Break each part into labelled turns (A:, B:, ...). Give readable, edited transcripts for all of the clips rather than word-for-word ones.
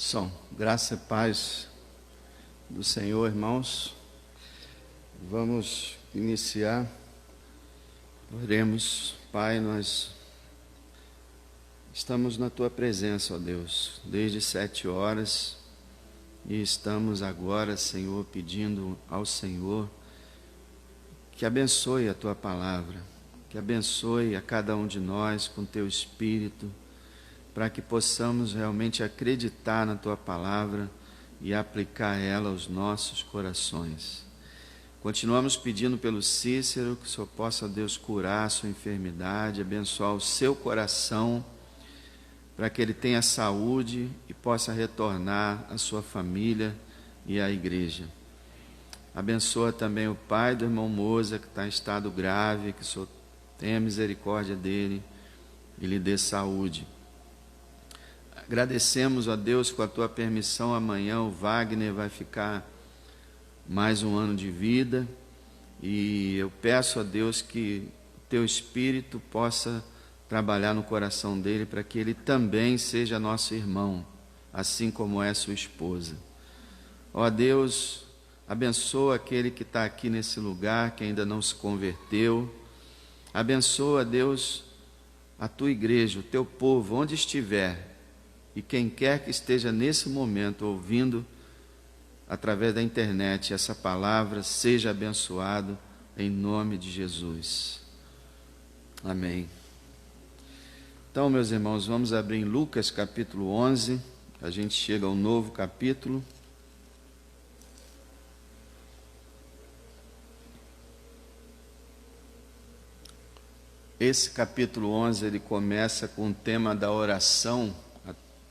A: Som, graça e paz do Senhor, irmãos. Vamos iniciar. Oremos. Pai, nós estamos na Tua presença, ó Deus, desde 7 horas, e estamos agora, Senhor, pedindo ao Senhor que abençoe a Tua palavra, que abençoe a cada um de nós com Teu Espírito, para que possamos realmente acreditar na Tua palavra e aplicar ela aos nossos corações. Continuamos pedindo pelo Cícero, que o Senhor possa, Deus, curar a sua enfermidade, abençoar o seu coração, para que ele tenha saúde e possa retornar à sua família e à igreja. Abençoa também o pai do irmão Moza, que está em estado grave, que o Senhor tenha misericórdia dele e lhe dê saúde. Agradecemos a Deus, com a Tua permissão, amanhã o Wagner vai ficar mais um ano de vida, e eu peço a Deus que o Teu Espírito possa trabalhar no coração dele, para que ele também seja nosso irmão, assim como é sua esposa. Ó Deus, abençoa aquele que está aqui nesse lugar, que ainda não se converteu. Abençoa, Deus, a Tua igreja, o Teu povo, onde estiver, e quem quer que esteja nesse momento ouvindo através da internet essa palavra, seja abençoado em nome de Jesus. Amém. Então, meus irmãos, vamos abrir em Lucas capítulo 11, a gente chega a um novo capítulo. Esse capítulo 11, ele começa com o tema da oração,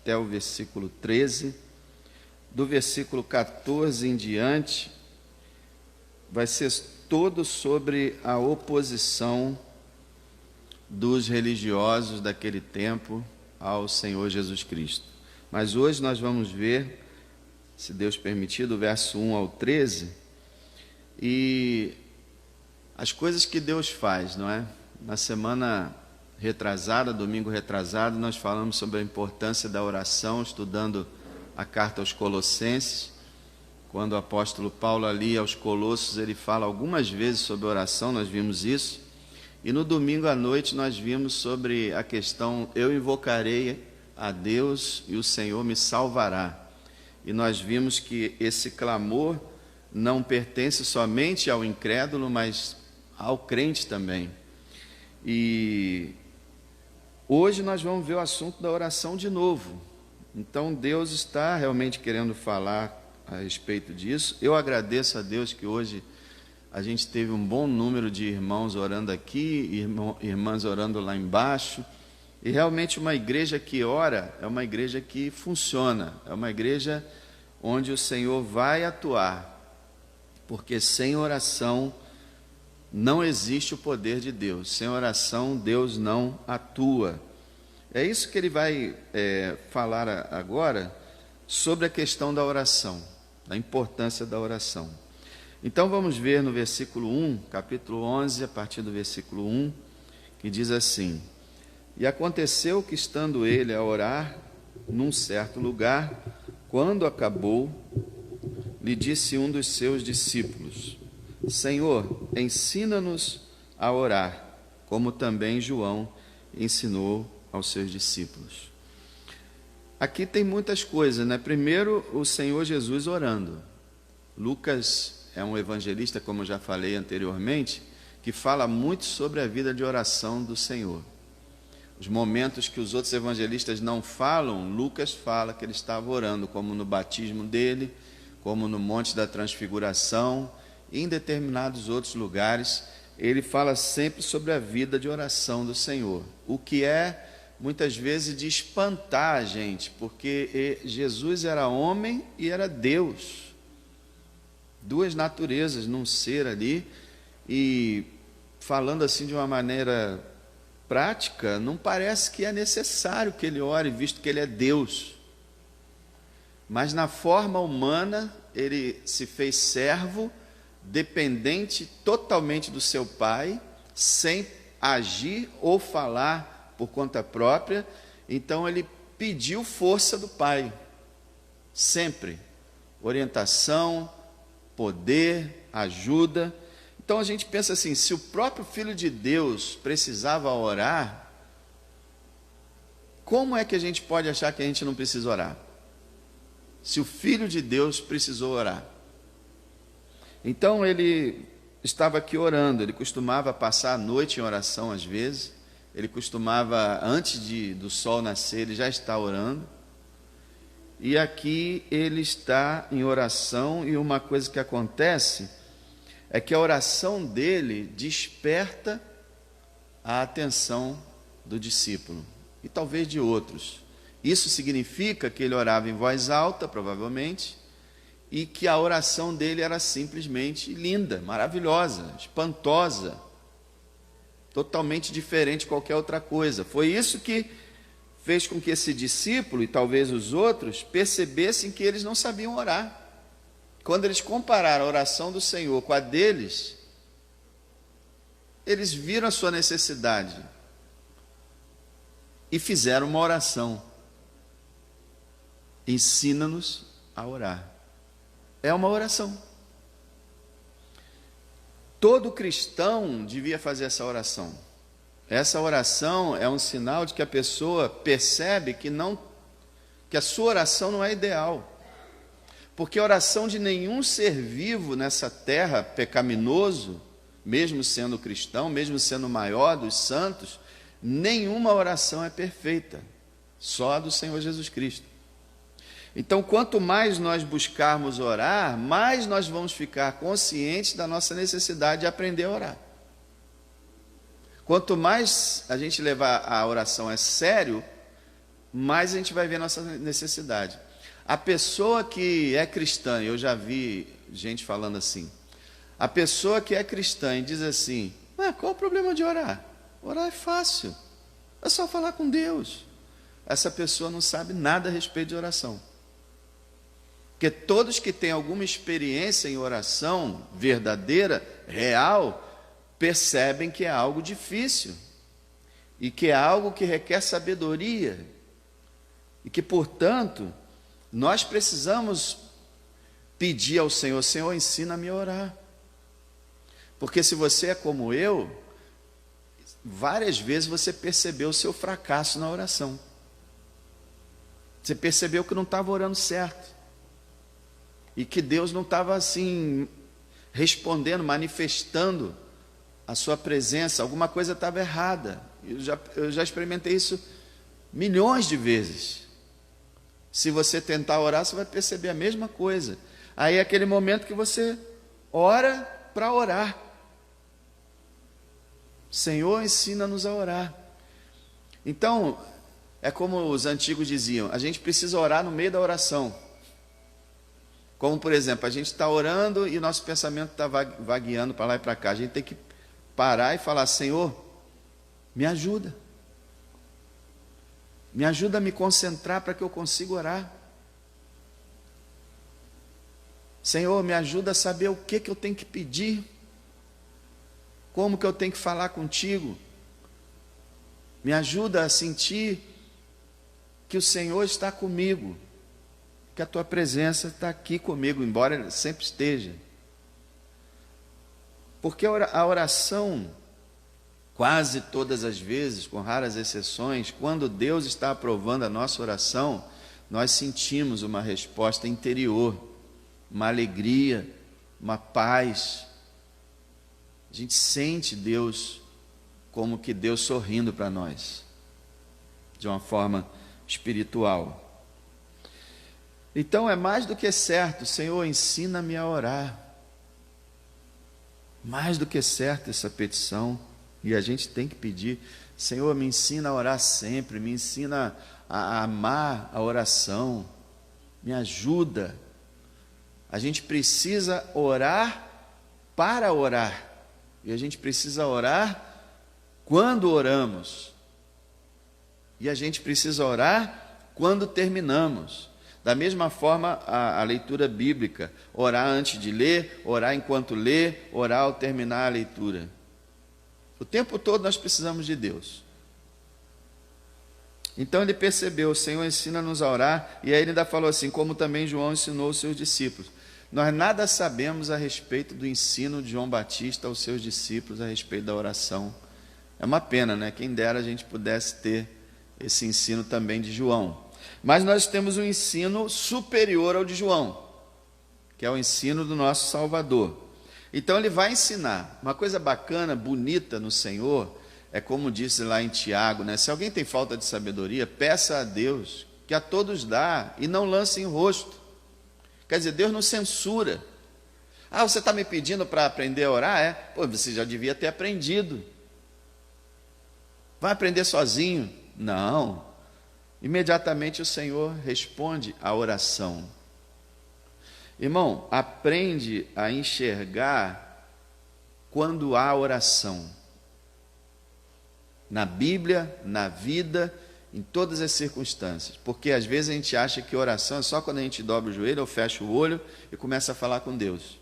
A: até o versículo 13, do versículo 14 em diante, vai ser todo sobre a oposição dos religiosos daquele tempo ao Senhor Jesus Cristo. Mas hoje nós vamos ver, se Deus permitir, do verso 1 ao 13, e as coisas que Deus faz, não é? Na semana retrasada, domingo retrasado, nós falamos sobre a importância da oração, estudando a carta aos Colossenses. Quando o apóstolo Paulo ali aos Colossos, ele fala algumas vezes sobre oração, nós vimos isso. E no domingo à noite nós vimos sobre a questão, eu invocarei a Deus e o Senhor me salvará. E nós vimos que esse clamor não pertence somente ao incrédulo, mas ao crente também. E hoje nós vamos ver o assunto da oração de novo. Então Deus está realmente querendo falar a respeito disso. Eu agradeço a Deus que hoje a gente teve um bom número de irmãos orando aqui, irmãs orando lá embaixo. E realmente uma igreja que ora é uma igreja que funciona, é uma igreja onde o Senhor vai atuar, porque sem oração não existe o poder de Deus. Sem oração, Deus não atua. É isso que ele vai falar agora, sobre a questão da oração, da importância da oração. Então vamos ver no versículo 1, capítulo 11, a partir do versículo 1, que diz assim: E aconteceu que, estando ele a orar num certo lugar, quando acabou, lhe disse um dos seus discípulos: Senhor, ensina-nos a orar, como também João ensinou aos seus discípulos. Aqui tem muitas coisas, né? Primeiro, o Senhor Jesus orando. Lucas é um evangelista, como eu já falei anteriormente, que fala muito sobre a vida de oração do Senhor. Os momentos que os outros evangelistas não falam, Lucas fala que ele estava orando, como no batismo dele, como no Monte da Transfiguração, e em determinados outros lugares, ele fala sempre sobre a vida de oração do Senhor, o que é muitas vezes de espantar a gente, porque Jesus era homem e era Deus, duas naturezas num ser ali, e falando assim de uma maneira prática, não parece que é necessário que ele ore, visto que ele é Deus. Mas na forma humana, ele se fez servo, dependente totalmente do seu Pai, sem agir ou falar por conta própria. Então ele pediu força do Pai. sempre. Orientação, poder, ajuda. Então a gente pensa assim, se o próprio Filho de Deus precisava orar, como é que a gente pode achar que a gente não precisa orar? Se o Filho de Deus precisou orar. Então ele estava aqui orando, ele costumava passar a noite em oração às vezes, ele costumava, antes do sol nascer, ele já está orando, e aqui ele está em oração, e uma coisa que acontece é que a oração dele desperta a atenção do discípulo, e talvez de outros. Isso significa que ele orava em voz alta, provavelmente, e que a oração dele era simplesmente linda, maravilhosa, espantosa, totalmente diferente de qualquer outra coisa. Foi isso que fez com que esse discípulo, e talvez os outros, percebessem que eles não sabiam orar. Quando eles compararam a oração do Senhor com a deles, eles viram a sua necessidade e fizeram uma oração. Ensina-nos a orar. É uma oração. Todo cristão devia fazer essa oração. Essa oração é um sinal de que a pessoa percebe que a sua oração não é ideal. Porque a oração de nenhum ser vivo nessa terra pecaminoso, mesmo sendo cristão, mesmo sendo o maior dos santos, nenhuma oração é perfeita, só a do Senhor Jesus Cristo. Então, quanto mais nós buscarmos orar, mais nós vamos ficar conscientes da nossa necessidade de aprender a orar. Quanto mais a gente levar a oração a sério, mais a gente vai ver a nossa necessidade. A pessoa que é cristã, eu já vi gente falando assim, a pessoa que é cristã e diz assim, qual o problema de orar? Orar é fácil, é só falar com Deus. Essa pessoa não sabe nada a respeito de oração. Porque todos que têm alguma experiência em oração verdadeira, real, percebem que é algo difícil e que é algo que requer sabedoria e que, portanto, nós precisamos pedir ao Senhor, Senhor, ensina-me a orar. Porque se você é como eu, várias vezes você percebeu o seu fracasso na oração. Você percebeu que não estava orando certo. E que Deus não estava assim, respondendo, manifestando a sua presença, alguma coisa estava errada. Eu já experimentei isso milhões de vezes. Se você tentar orar, você vai perceber a mesma coisa. Aí é aquele momento que você ora para orar. Senhor, ensina-nos a orar. Então, é como os antigos diziam, a gente precisa orar no meio da oração. Como, por exemplo, a gente está orando e o nosso pensamento está vagueando para lá e para cá. A gente tem que parar e falar, Senhor, me ajuda. Me ajuda a me concentrar para que eu consiga orar. Senhor, me ajuda a saber o que eu tenho que pedir. Como que eu tenho que falar contigo. Me ajuda a sentir que o Senhor está comigo. Que a tua presença está aqui comigo, embora ele sempre esteja. Porque a oração, quase todas as vezes, com raras exceções, quando Deus está aprovando a nossa oração, nós sentimos uma resposta interior, uma alegria, uma paz. A gente sente Deus como que Deus sorrindo para nós, de uma forma espiritual. Então é mais do que certo, Senhor, ensina-me a orar. Mais do que certo essa petição, e a gente tem que pedir, Senhor, me ensina a orar sempre, me ensina a amar a oração, me ajuda. A gente precisa orar para orar, e a gente precisa orar quando oramos, e a gente precisa orar quando terminamos. Da mesma forma, a leitura bíblica, orar antes de ler, orar enquanto lê, orar ao terminar a leitura. O tempo todo nós precisamos de Deus. Então ele percebeu, o Senhor ensina-nos a orar, e aí ele ainda falou assim, como também João ensinou os seus discípulos. Nós nada sabemos a respeito do ensino de João Batista aos seus discípulos a respeito da oração. É uma pena, né? Quem dera a gente pudesse ter esse ensino também de João. Mas nós temos um ensino superior ao de João, que é o ensino do nosso Salvador. Então ele vai ensinar. Uma coisa bacana, bonita no Senhor, é como disse lá em Tiago, né? Se alguém tem falta de sabedoria, peça a Deus, que a todos dá, e não lance em rosto. Quer dizer, Deus não censura. Ah, você está me pedindo para aprender a orar? É? Pô, você já devia ter aprendido. Vai aprender sozinho? Não. Imediatamente o Senhor responde à oração. Irmão, aprende a enxergar quando há oração. Na Bíblia, na vida, em todas as circunstâncias. Porque às vezes a gente acha que oração é só quando a gente dobra o joelho ou fecha o olho e começa a falar com Deus.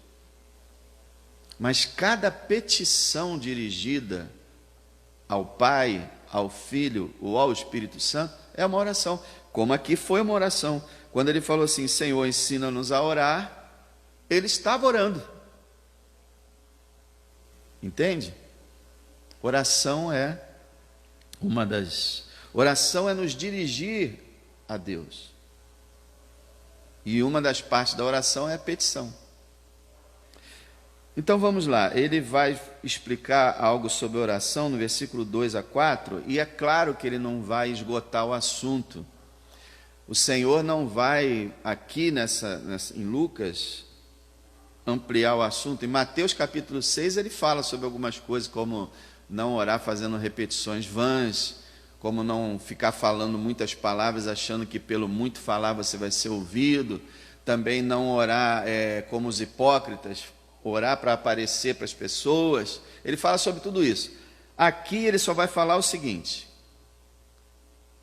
A: Mas cada petição dirigida ao Pai, ao Filho ou ao Espírito Santo é uma oração. Como aqui foi uma oração. Quando ele falou assim, Senhor, ensina-nos a orar, ele estava orando. Entende? Oração é nos dirigir a Deus. E uma das partes da oração é a petição. Então vamos lá, ele vai explicar algo sobre oração no versículo 2 a 4, e é claro que ele não vai esgotar o assunto. O Senhor não vai aqui em Lucas ampliar o assunto. Em Mateus capítulo 6 ele fala sobre algumas coisas, como não orar fazendo repetições vãs, como não ficar falando muitas palavras achando que pelo muito falar você vai ser ouvido, também não orar como os hipócritas, orar para aparecer para as pessoas. Ele fala sobre tudo isso. Aqui ele só vai falar o seguinte,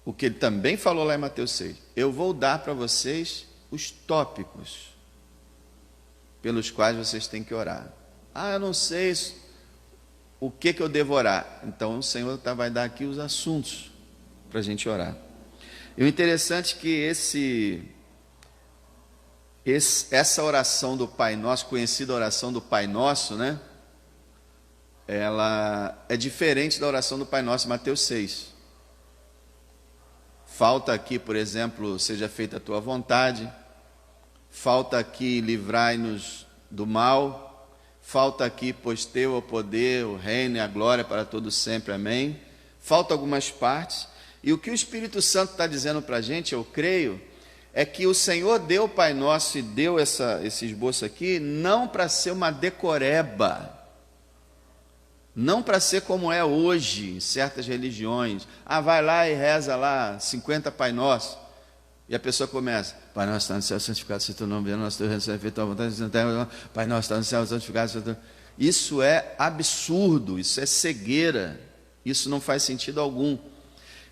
A: o que ele também falou lá em Mateus 6, eu vou dar para vocês os tópicos pelos quais vocês têm que orar. Ah, eu não sei o que eu devo orar. Então o Senhor vai dar aqui os assuntos para a gente orar. E o interessante é que essa oração do Pai Nosso, conhecida oração do Pai Nosso, né? Ela é diferente da oração do Pai Nosso em Mateus 6. Falta aqui, por exemplo, seja feita a tua vontade. Falta aqui, livrai-nos do mal. Falta aqui, pois teu é o poder, o reino e a glória para todos sempre, amém. Falta algumas partes, e o que o Espírito Santo está dizendo para a gente, eu creio, é que o Senhor deu o Pai Nosso e deu esse esboço aqui, não para ser uma decoreba, não para ser como é hoje, em certas religiões. Ah, vai lá e reza lá, 50 Pai Nosso. E a pessoa começa, Pai Nosso está no céu, santificado seja o teu nome, venha o nosso teu reino, seja feita a tua vontade, Pai Nosso está no céu, santificado seja o teu... Isso é absurdo, isso é cegueira, isso não faz sentido algum.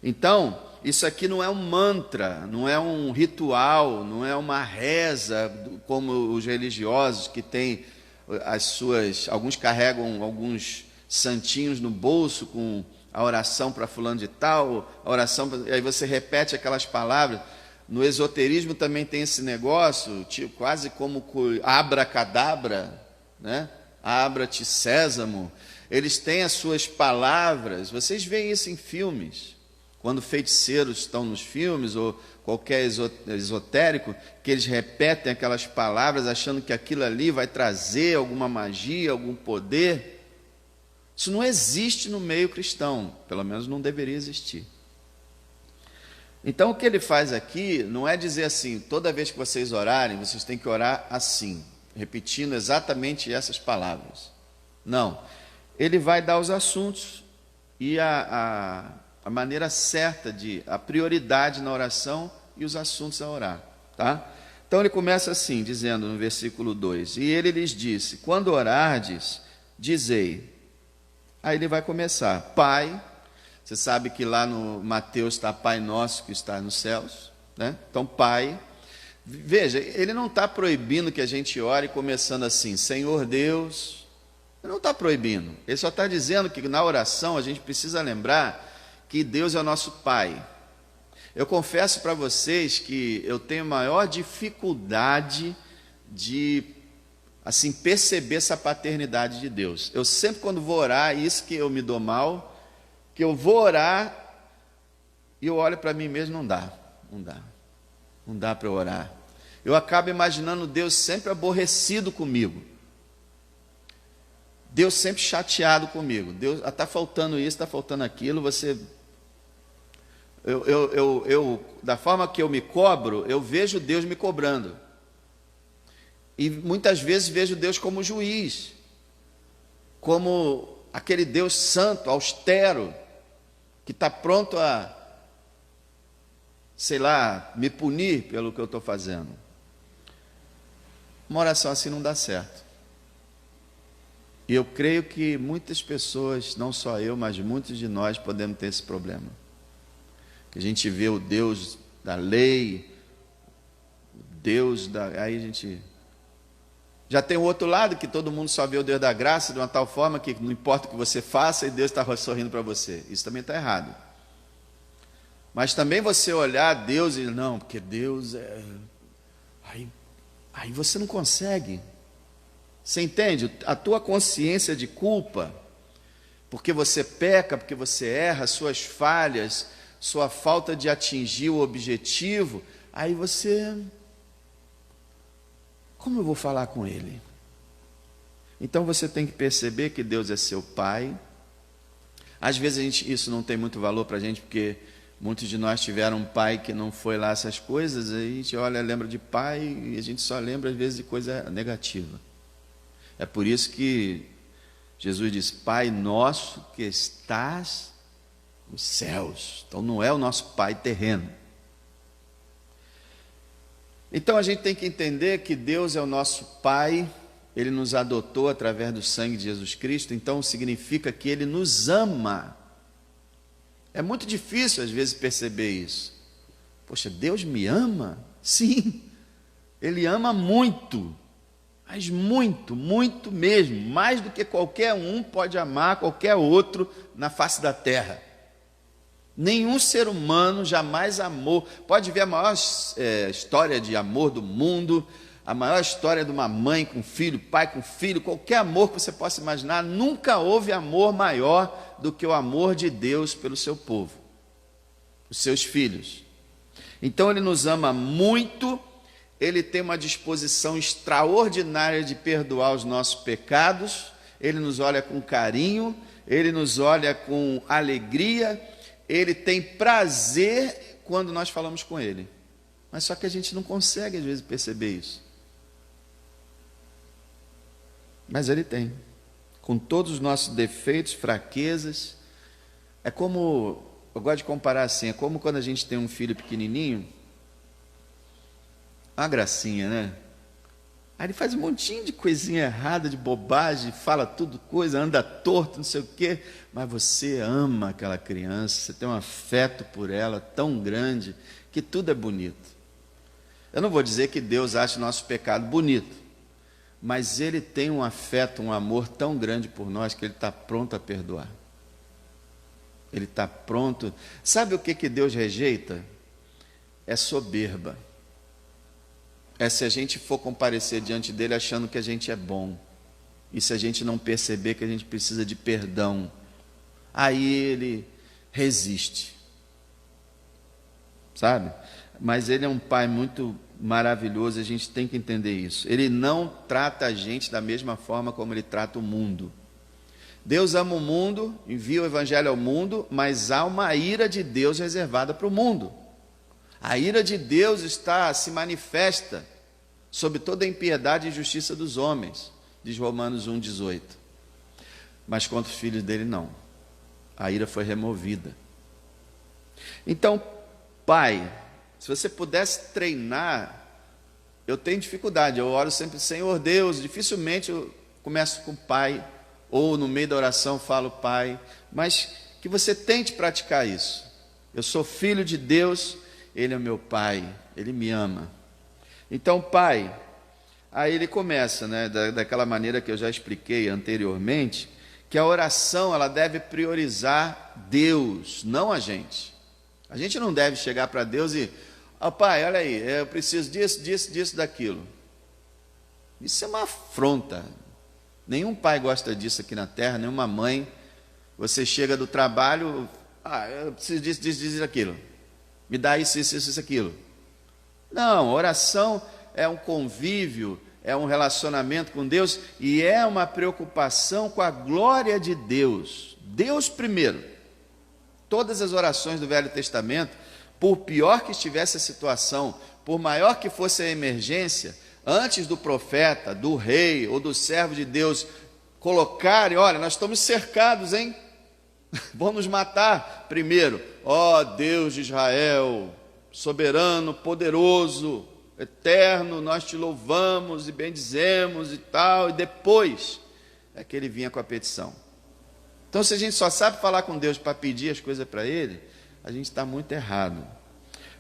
A: Então, isso aqui não é um mantra, não é um ritual, não é uma reza, como os religiosos que têm alguns carregam alguns santinhos no bolso com a oração para fulano de tal, aí você repete aquelas palavras. No esoterismo também tem esse negócio, tipo, quase como abracadabra, né? Abra-te sésamo. Eles têm as suas palavras, vocês veem isso em filmes, quando feiticeiros estão nos filmes, ou qualquer esotérico, que eles repetem aquelas palavras, achando que aquilo ali vai trazer alguma magia, algum poder. Isso não existe no meio cristão, pelo menos não deveria existir. Então o que ele faz aqui não é dizer assim, toda vez que vocês orarem, vocês têm que orar assim, repetindo exatamente essas palavras. Não, ele vai dar os assuntos e a maneira certa a prioridade na oração e os assuntos a orar, tá? Então ele começa assim, dizendo no versículo 2, e ele lhes disse, quando orardes, dizei. Aí ele vai começar, Pai. Você sabe que lá no Mateus está Pai Nosso que está nos céus, né? Então, Pai. Veja, ele não está proibindo que a gente ore começando assim, Senhor Deus. Ele não está proibindo. Ele só está dizendo que na oração a gente precisa lembrar que Deus é o nosso Pai. Eu confesso para vocês que eu tenho maior dificuldade de, assim, perceber essa paternidade de Deus. Eu sempre, quando vou orar, isso que eu me dou mal, que eu vou orar e eu olho para mim mesmo, não dá para eu orar. Eu acabo imaginando Deus sempre aborrecido comigo, Deus sempre chateado comigo. Deus, está faltando isso, está faltando aquilo, você... da forma que eu me cobro, eu vejo Deus me cobrando. E muitas vezes vejo Deus como juiz, como aquele Deus santo, austero, que está pronto a, sei lá, me punir pelo que eu estou fazendo. Uma oração assim não dá certo. E eu creio que muitas pessoas, não só eu, mas muitos de nós podemos ter esse problema. Que a gente vê o Deus da lei, aí a gente... Já tem o outro lado, que todo mundo só vê o Deus da graça de uma tal forma que não importa o que você faça e Deus está sorrindo para você. Isso também está errado. Mas também você olhar Deus e não, porque Deus é... Aí você não consegue. Você entende? A tua consciência de culpa, porque você peca, porque você erra, suas falhas, sua falta de atingir o objetivo, aí você... Como eu vou falar com Ele? Então você tem que perceber que Deus é seu Pai. Às vezes isso não tem muito valor para a gente, porque muitos de nós tiveram um pai que não foi lá essas coisas, aí a gente olha, lembra de pai, e a gente só lembra às vezes de coisa negativa. É por isso que Jesus diz, Pai nosso que estás nos céus. Então não é o nosso Pai terreno. Então a gente tem que entender que Deus é o nosso Pai, Ele nos adotou através do sangue de Jesus Cristo, então significa que Ele nos ama. É muito difícil às vezes perceber isso. Poxa, Deus me ama? Sim, Ele ama muito, mas muito, muito mesmo, mais do que qualquer um pode amar qualquer outro na face da terra. Nenhum ser humano jamais amou. Pode ver a maior história de amor do mundo, a maior história de uma mãe com filho, pai com filho, qualquer amor que você possa imaginar, nunca houve amor maior do que o amor de Deus pelo seu povo, os seus filhos. Então Ele nos ama muito, Ele tem uma disposição extraordinária de perdoar os nossos pecados, Ele nos olha com carinho, Ele nos olha com alegria, Ele tem prazer quando nós falamos com Ele. Mas só que a gente não consegue às vezes perceber isso. Mas Ele tem. Com todos os nossos defeitos, fraquezas. É como, eu gosto de comparar assim, é como quando a gente tem um filho pequenininho, uma gracinha, né? Aí ele faz um montinho de coisinha errada, de bobagem, fala tudo coisa, anda torto, não sei o quê, mas você ama aquela criança, você tem um afeto por ela tão grande, que tudo é bonito. Eu não vou dizer que Deus acha o nosso pecado bonito, mas Ele tem um afeto, um amor tão grande por nós, que Ele está pronto a perdoar. Ele está pronto. Sabe o que Deus rejeita? É soberba. É se a gente for comparecer diante dele achando que a gente é bom, e se a gente não perceber que a gente precisa de perdão, aí Ele resiste, sabe? Mas Ele é um Pai muito maravilhoso, a gente tem que entender isso. Ele não trata a gente da mesma forma como Ele trata o mundo. Deus ama o mundo, envia o Evangelho ao mundo, mas há uma ira de Deus reservada para o mundo. A ira de Deus se manifesta sobre toda a impiedade e injustiça dos homens, diz Romanos 1,18. Mas contra os filhos dele não. A ira foi removida. Então, Pai, se você pudesse treinar, eu tenho dificuldade, eu oro sempre, Senhor Deus, dificilmente eu começo com Pai, ou no meio da oração falo Pai, mas que você tente praticar isso. Eu sou filho de Deus, Ele é meu Pai, Ele me ama. Então, Pai, aí ele começa, né, daquela maneira que eu já expliquei anteriormente, que a oração ela deve priorizar Deus, não a gente. A gente não deve chegar para Deus e, pai, olha aí, eu preciso disso, daquilo. Isso é uma afronta. Nenhum pai gosta disso aqui na terra, nenhuma mãe. Você chega do trabalho, eu preciso disso, daquilo. Me dá isso, aquilo. Não, oração é um convívio, é um relacionamento com Deus e é uma preocupação com a glória de Deus. Deus primeiro. Todas as orações do Velho Testamento, por pior que estivesse a situação, por maior que fosse a emergência, antes do profeta, do rei ou do servo de Deus colocarem, olha, nós estamos cercados, hein? Vão nos matar. Primeiro, Deus de Israel, soberano, poderoso, eterno, nós te louvamos e bendizemos e tal, e depois é que ele vinha com a petição. Então, se a gente só sabe falar com Deus para pedir as coisas para Ele, a gente está muito errado.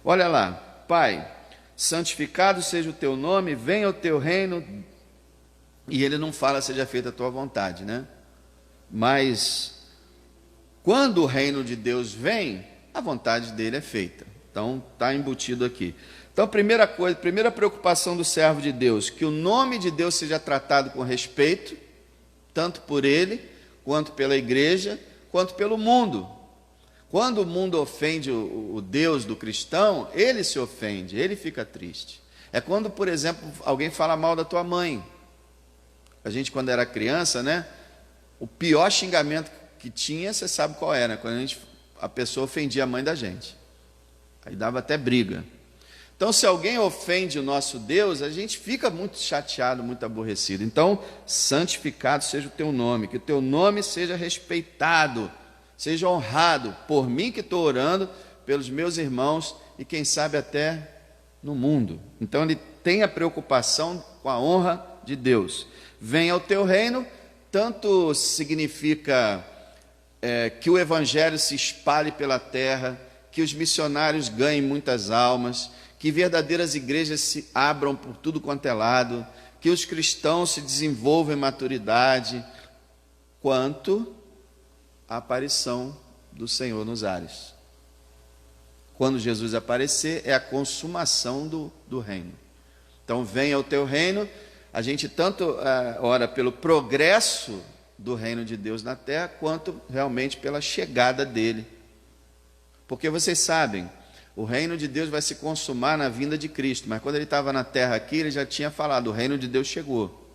A: Olha lá, Pai, santificado seja o teu nome, venha o teu reino, e ele não fala seja feita a tua vontade, né? Mas quando o reino de Deus vem, a vontade dele é feita. Então, está embutido aqui. Então, primeira preocupação do servo de Deus, que o nome de Deus seja tratado com respeito, tanto por ele, quanto pela igreja, quanto pelo mundo. Quando o mundo ofende o Deus do cristão, ele se ofende, ele fica triste. É quando, por exemplo, alguém fala mal da tua mãe. A gente, quando era criança, né, o pior xingamento que tinha, você sabe qual era, quando a pessoa ofendia a mãe da gente. Aí dava até briga. Então, se alguém ofende o nosso Deus, a gente fica muito chateado, muito aborrecido. Então, santificado seja o teu nome, que o teu nome seja respeitado, seja honrado por mim que estou orando, pelos meus irmãos e quem sabe até no mundo. Então, ele tem a preocupação com a honra de Deus. Venha o teu reino, tanto significa que o evangelho se espalhe pela terra, que os missionários ganhem muitas almas, que verdadeiras igrejas se abram por tudo quanto é lado, que os cristãos se desenvolvam em maturidade, quanto a aparição do Senhor nos ares. Quando Jesus aparecer, é a consumação do reino. Então, venha o teu reino, a gente tanto ora pelo progresso do reino de Deus na terra, quanto realmente pela chegada dele. Porque vocês sabem, o reino de Deus vai se consumar na vinda de Cristo, mas quando ele estava na terra aqui, ele já tinha falado, o reino de Deus chegou.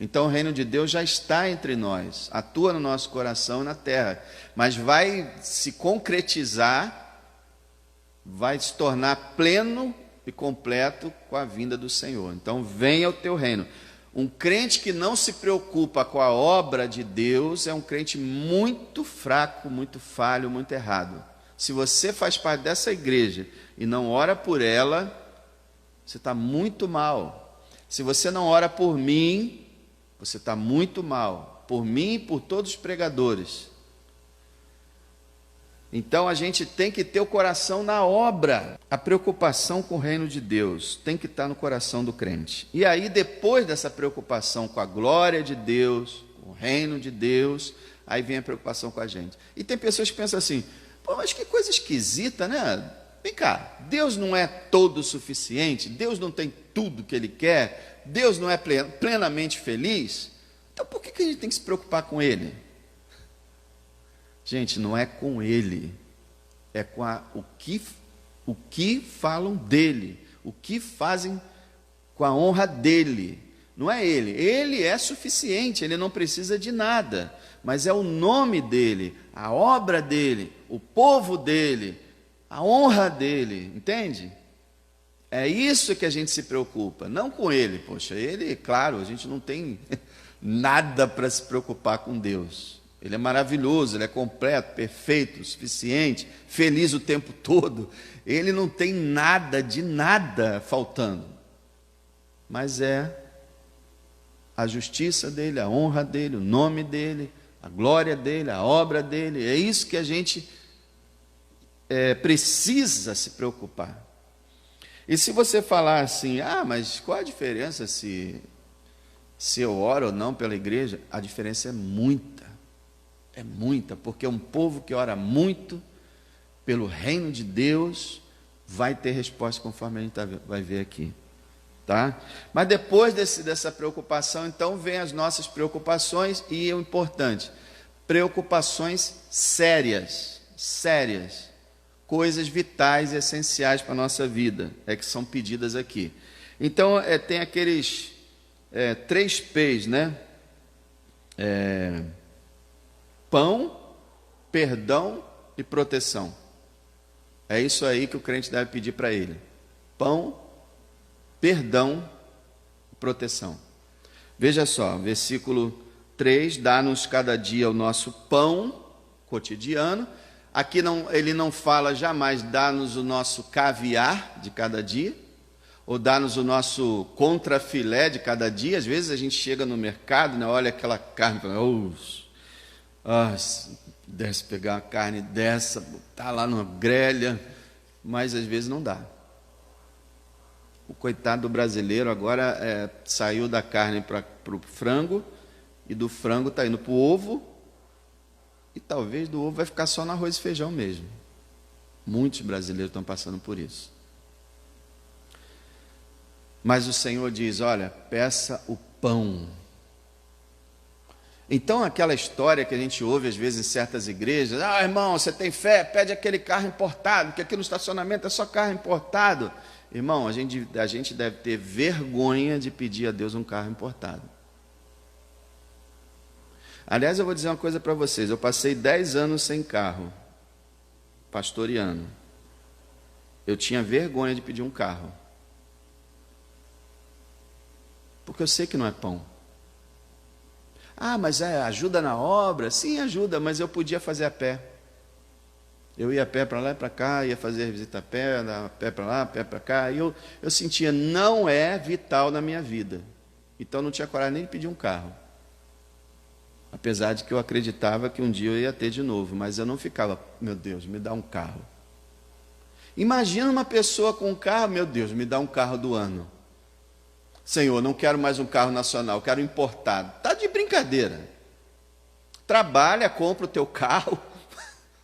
A: Então o reino de Deus já está entre nós, atua no nosso coração e na terra, mas vai se concretizar, vai se tornar pleno e completo com a vinda do Senhor. Então venha o teu reino. Um crente que não se preocupa com a obra de Deus é um crente muito fraco, muito falho, muito errado. Se você faz parte dessa igreja e não ora por ela, você está muito mal. Se você não ora por mim, você está muito mal. Por mim e por todos os pregadores. Então a gente tem que ter o coração na obra. A preocupação com o reino de Deus tem que estar no coração do crente. E aí, depois dessa preocupação com a glória de Deus, com o reino de Deus, aí vem a preocupação com a gente. E tem pessoas que pensam assim, mas que coisa esquisita, né? Vem cá, Deus não é todo suficiente, Deus não tem tudo que Ele quer, Deus não é plenamente feliz, então por que a gente tem que se preocupar com Ele? Gente, não é com Ele, é com o que falam dEle, o que fazem com a honra dEle, não é Ele. Ele é suficiente, Ele não precisa de nada, mas é o nome dEle, a obra dEle, o povo dEle, a honra dEle, entende? É isso que a gente se preocupa, não com Ele. Poxa, Ele, claro, a gente não tem nada para se preocupar com Deus. Ele é maravilhoso, Ele é completo, perfeito, suficiente, feliz o tempo todo. Ele não tem nada de nada faltando. Mas é a justiça dEle, a honra dEle, o nome dEle, a glória dEle, a obra dEle. É isso que a gente precisa se preocupar. E se você falar assim, mas qual a diferença se eu oro ou não pela igreja? A diferença é muita, porque um povo que ora muito pelo reino de Deus, vai ter resposta conforme a gente vai ver aqui. Tá? Mas depois dessa preocupação, então, vem as nossas preocupações, e o importante, preocupações sérias, coisas vitais e essenciais para a nossa vida, que são pedidas aqui. Então, tem aqueles 3 P's, né? Pão, perdão e proteção. É isso aí que o crente deve pedir para ele: pão, perdão e proteção. Veja só, versículo 3, dá-nos cada dia o nosso pão cotidiano. Aqui ele não fala jamais dá-nos o nosso caviar de cada dia, ou dá-nos o nosso contrafilé de cada dia. Às vezes a gente chega no mercado, né, olha aquela carne e fala, se pudesse pegar uma carne dessa, botar lá numa grelha, mas às vezes não dá. O coitado do brasileiro agora saiu da carne para o frango, e do frango está indo para o ovo, e talvez do ovo vai ficar só no arroz e feijão mesmo. Muitos brasileiros estão passando por isso. Mas o Senhor diz, olha, peça o pão. Então aquela história que a gente ouve às vezes em certas igrejas, irmão, você tem fé? Pede aquele carro importado, porque aqui no estacionamento é só carro importado. Irmão, a gente deve ter vergonha de pedir a Deus um carro importado. Aliás, eu vou dizer uma coisa para vocês, eu passei 10 anos sem carro, pastoreando. Eu tinha vergonha de pedir um carro, porque eu sei que não é pão. Mas ajuda na obra? Sim, ajuda, mas eu podia fazer a pé. Eu ia a pé para lá e para cá, ia fazer visita a pé para lá, a pé para cá, e eu sentia, não é vital na minha vida. Então não tinha coragem nem de pedir um carro. Apesar de que eu acreditava que um dia eu ia ter de novo, mas eu não ficava, meu Deus, me dá um carro. Imagina uma pessoa com um carro, meu Deus, me dá um carro do ano. Senhor, não quero mais um carro nacional, quero importado. Está de brincadeira. Trabalha, compra o teu carro,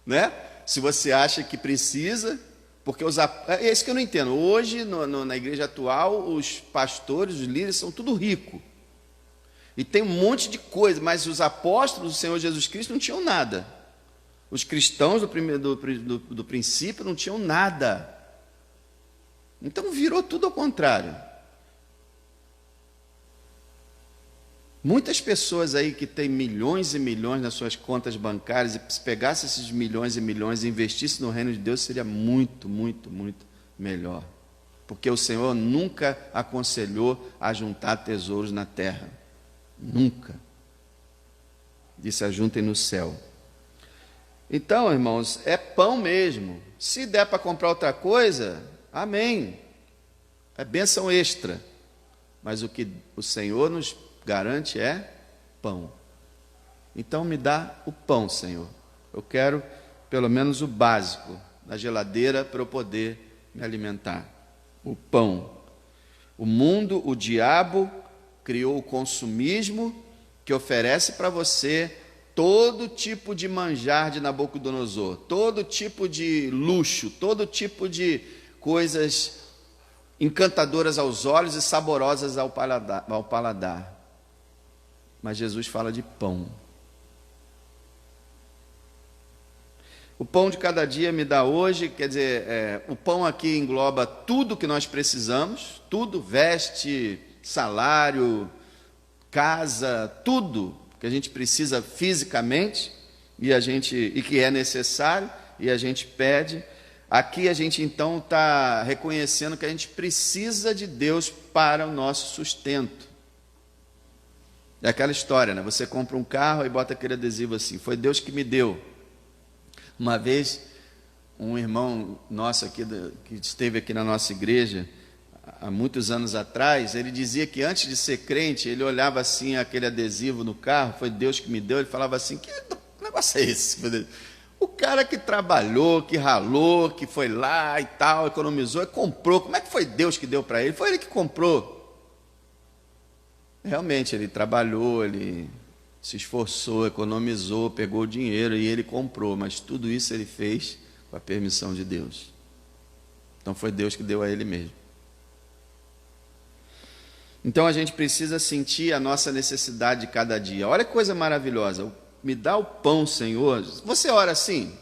A: né? Se você acha que precisa, porque é isso que eu não entendo. Hoje, na igreja atual, os pastores, os líderes, são tudo ricos. E tem um monte de coisa, mas os apóstolos do Senhor Jesus Cristo não tinham nada. Os cristãos do princípio não tinham nada. Então virou tudo ao contrário. Muitas pessoas aí que têm milhões e milhões nas suas contas bancárias, e se pegasse esses milhões e milhões e investisse no reino de Deus, seria muito, muito, muito melhor. Porque o Senhor nunca aconselhou a juntar tesouros na terra. Nunca. Disse, ajuntem no céu. Então, irmãos, é pão mesmo. Se der para comprar outra coisa, amém. É bênção extra. Mas o que o Senhor nos garante é pão. Então me dá o pão, Senhor. Eu quero pelo menos o básico na geladeira para eu poder me alimentar. O pão. O mundo, o diabo, criou o consumismo que oferece para você todo tipo de manjar de Nabucodonosor, todo tipo de luxo, todo tipo de coisas encantadoras aos olhos e saborosas ao paladar. Mas Jesus fala de pão. O pão de cada dia me dá hoje, quer dizer, o pão aqui engloba tudo que nós precisamos, tudo, veste, salário, casa, tudo que a gente precisa fisicamente e que é necessário e a gente pede. Aqui a gente então está reconhecendo que a gente precisa de Deus para o nosso sustento. É aquela história, né? Você compra um carro e bota aquele adesivo assim, foi Deus que me deu. Uma vez, um irmão nosso aqui, que esteve aqui na nossa igreja, há muitos anos atrás, ele dizia que antes de ser crente, ele olhava assim aquele adesivo no carro, foi Deus que me deu, ele falava assim, que negócio é esse? O cara que trabalhou, que ralou, que foi lá e tal, economizou e comprou, como é que foi Deus que deu para ele? Foi ele que comprou. Realmente, ele trabalhou, ele se esforçou, economizou, pegou o dinheiro e ele comprou, mas tudo isso ele fez com a permissão de Deus. Então foi Deus que deu a ele mesmo. Então a gente precisa sentir a nossa necessidade de cada dia. Olha que coisa maravilhosa. Me dá o pão, Senhor. Você ora assim?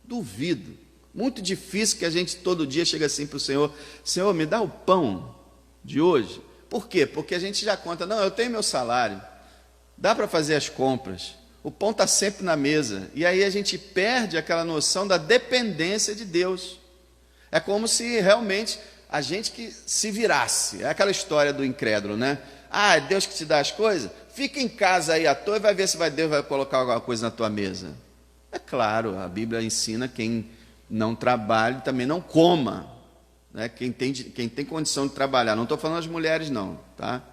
A: Duvido. Muito difícil que a gente todo dia chega assim para o Senhor: Senhor, me dá o pão de hoje. Por quê? Porque a gente já conta: não, eu tenho meu salário, dá para fazer as compras, o pão está sempre na mesa. E aí a gente perde aquela noção da dependência de Deus. É como se realmente a gente que se virasse. É aquela história do incrédulo, né? Ah, é Deus que te dá as coisas? Fica em casa aí à toa e vai ver se Deus vai colocar alguma coisa na tua mesa. É claro, a Bíblia ensina: quem não trabalhe também não coma, né? Quem tem condição de trabalhar. Não estou falando das mulheres não, tá?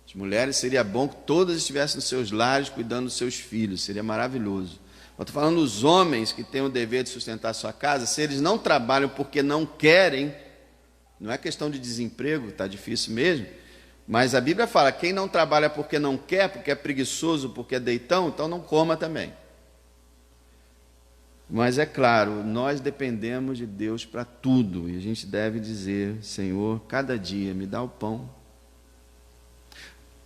A: As mulheres, seria bom que todas estivessem nos seus lares cuidando dos seus filhos, seria maravilhoso. Eu estou falando dos homens que têm o dever de sustentar a sua casa. Se eles não trabalham porque não querem, não é questão de desemprego, está difícil mesmo, mas a Bíblia fala: quem não trabalha porque não quer, porque é preguiçoso, porque é deitão, então não coma também. Mas é claro, nós dependemos de Deus para tudo, e a gente deve dizer: Senhor, cada dia me dá o pão.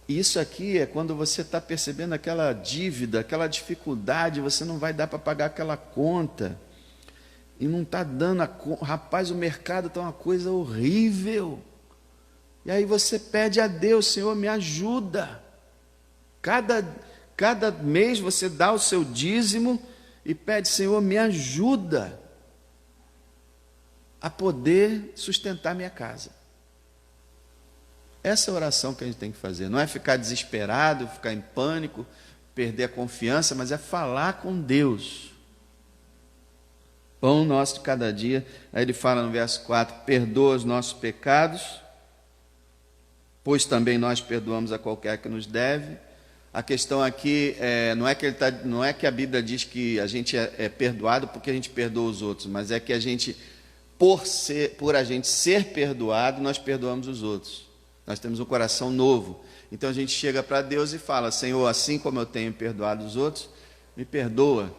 A: Isso aqui é quando você está percebendo aquela dívida, aquela dificuldade, você não vai dar para pagar aquela conta, e não está dando a conta. Rapaz, o mercado está uma coisa horrível, e aí você pede a Deus: Senhor, me ajuda. Cada mês você dá o seu dízimo e pede: Senhor, me ajuda a poder sustentar minha casa. Essa é a oração que a gente tem que fazer. Não é ficar desesperado, ficar em pânico, perder a confiança, mas é falar com Deus. Pão nosso de cada dia. Aí ele fala no verso 4: perdoa os nossos pecados, pois também nós perdoamos a qualquer que nos deve. A questão aqui não é que a Bíblia diz que a gente é perdoado porque a gente perdoa os outros, mas é que a gente, por a gente ser perdoado, nós perdoamos os outros. Nós temos um coração novo. Então a gente chega para Deus e fala: Senhor, assim como eu tenho perdoado os outros, me perdoa.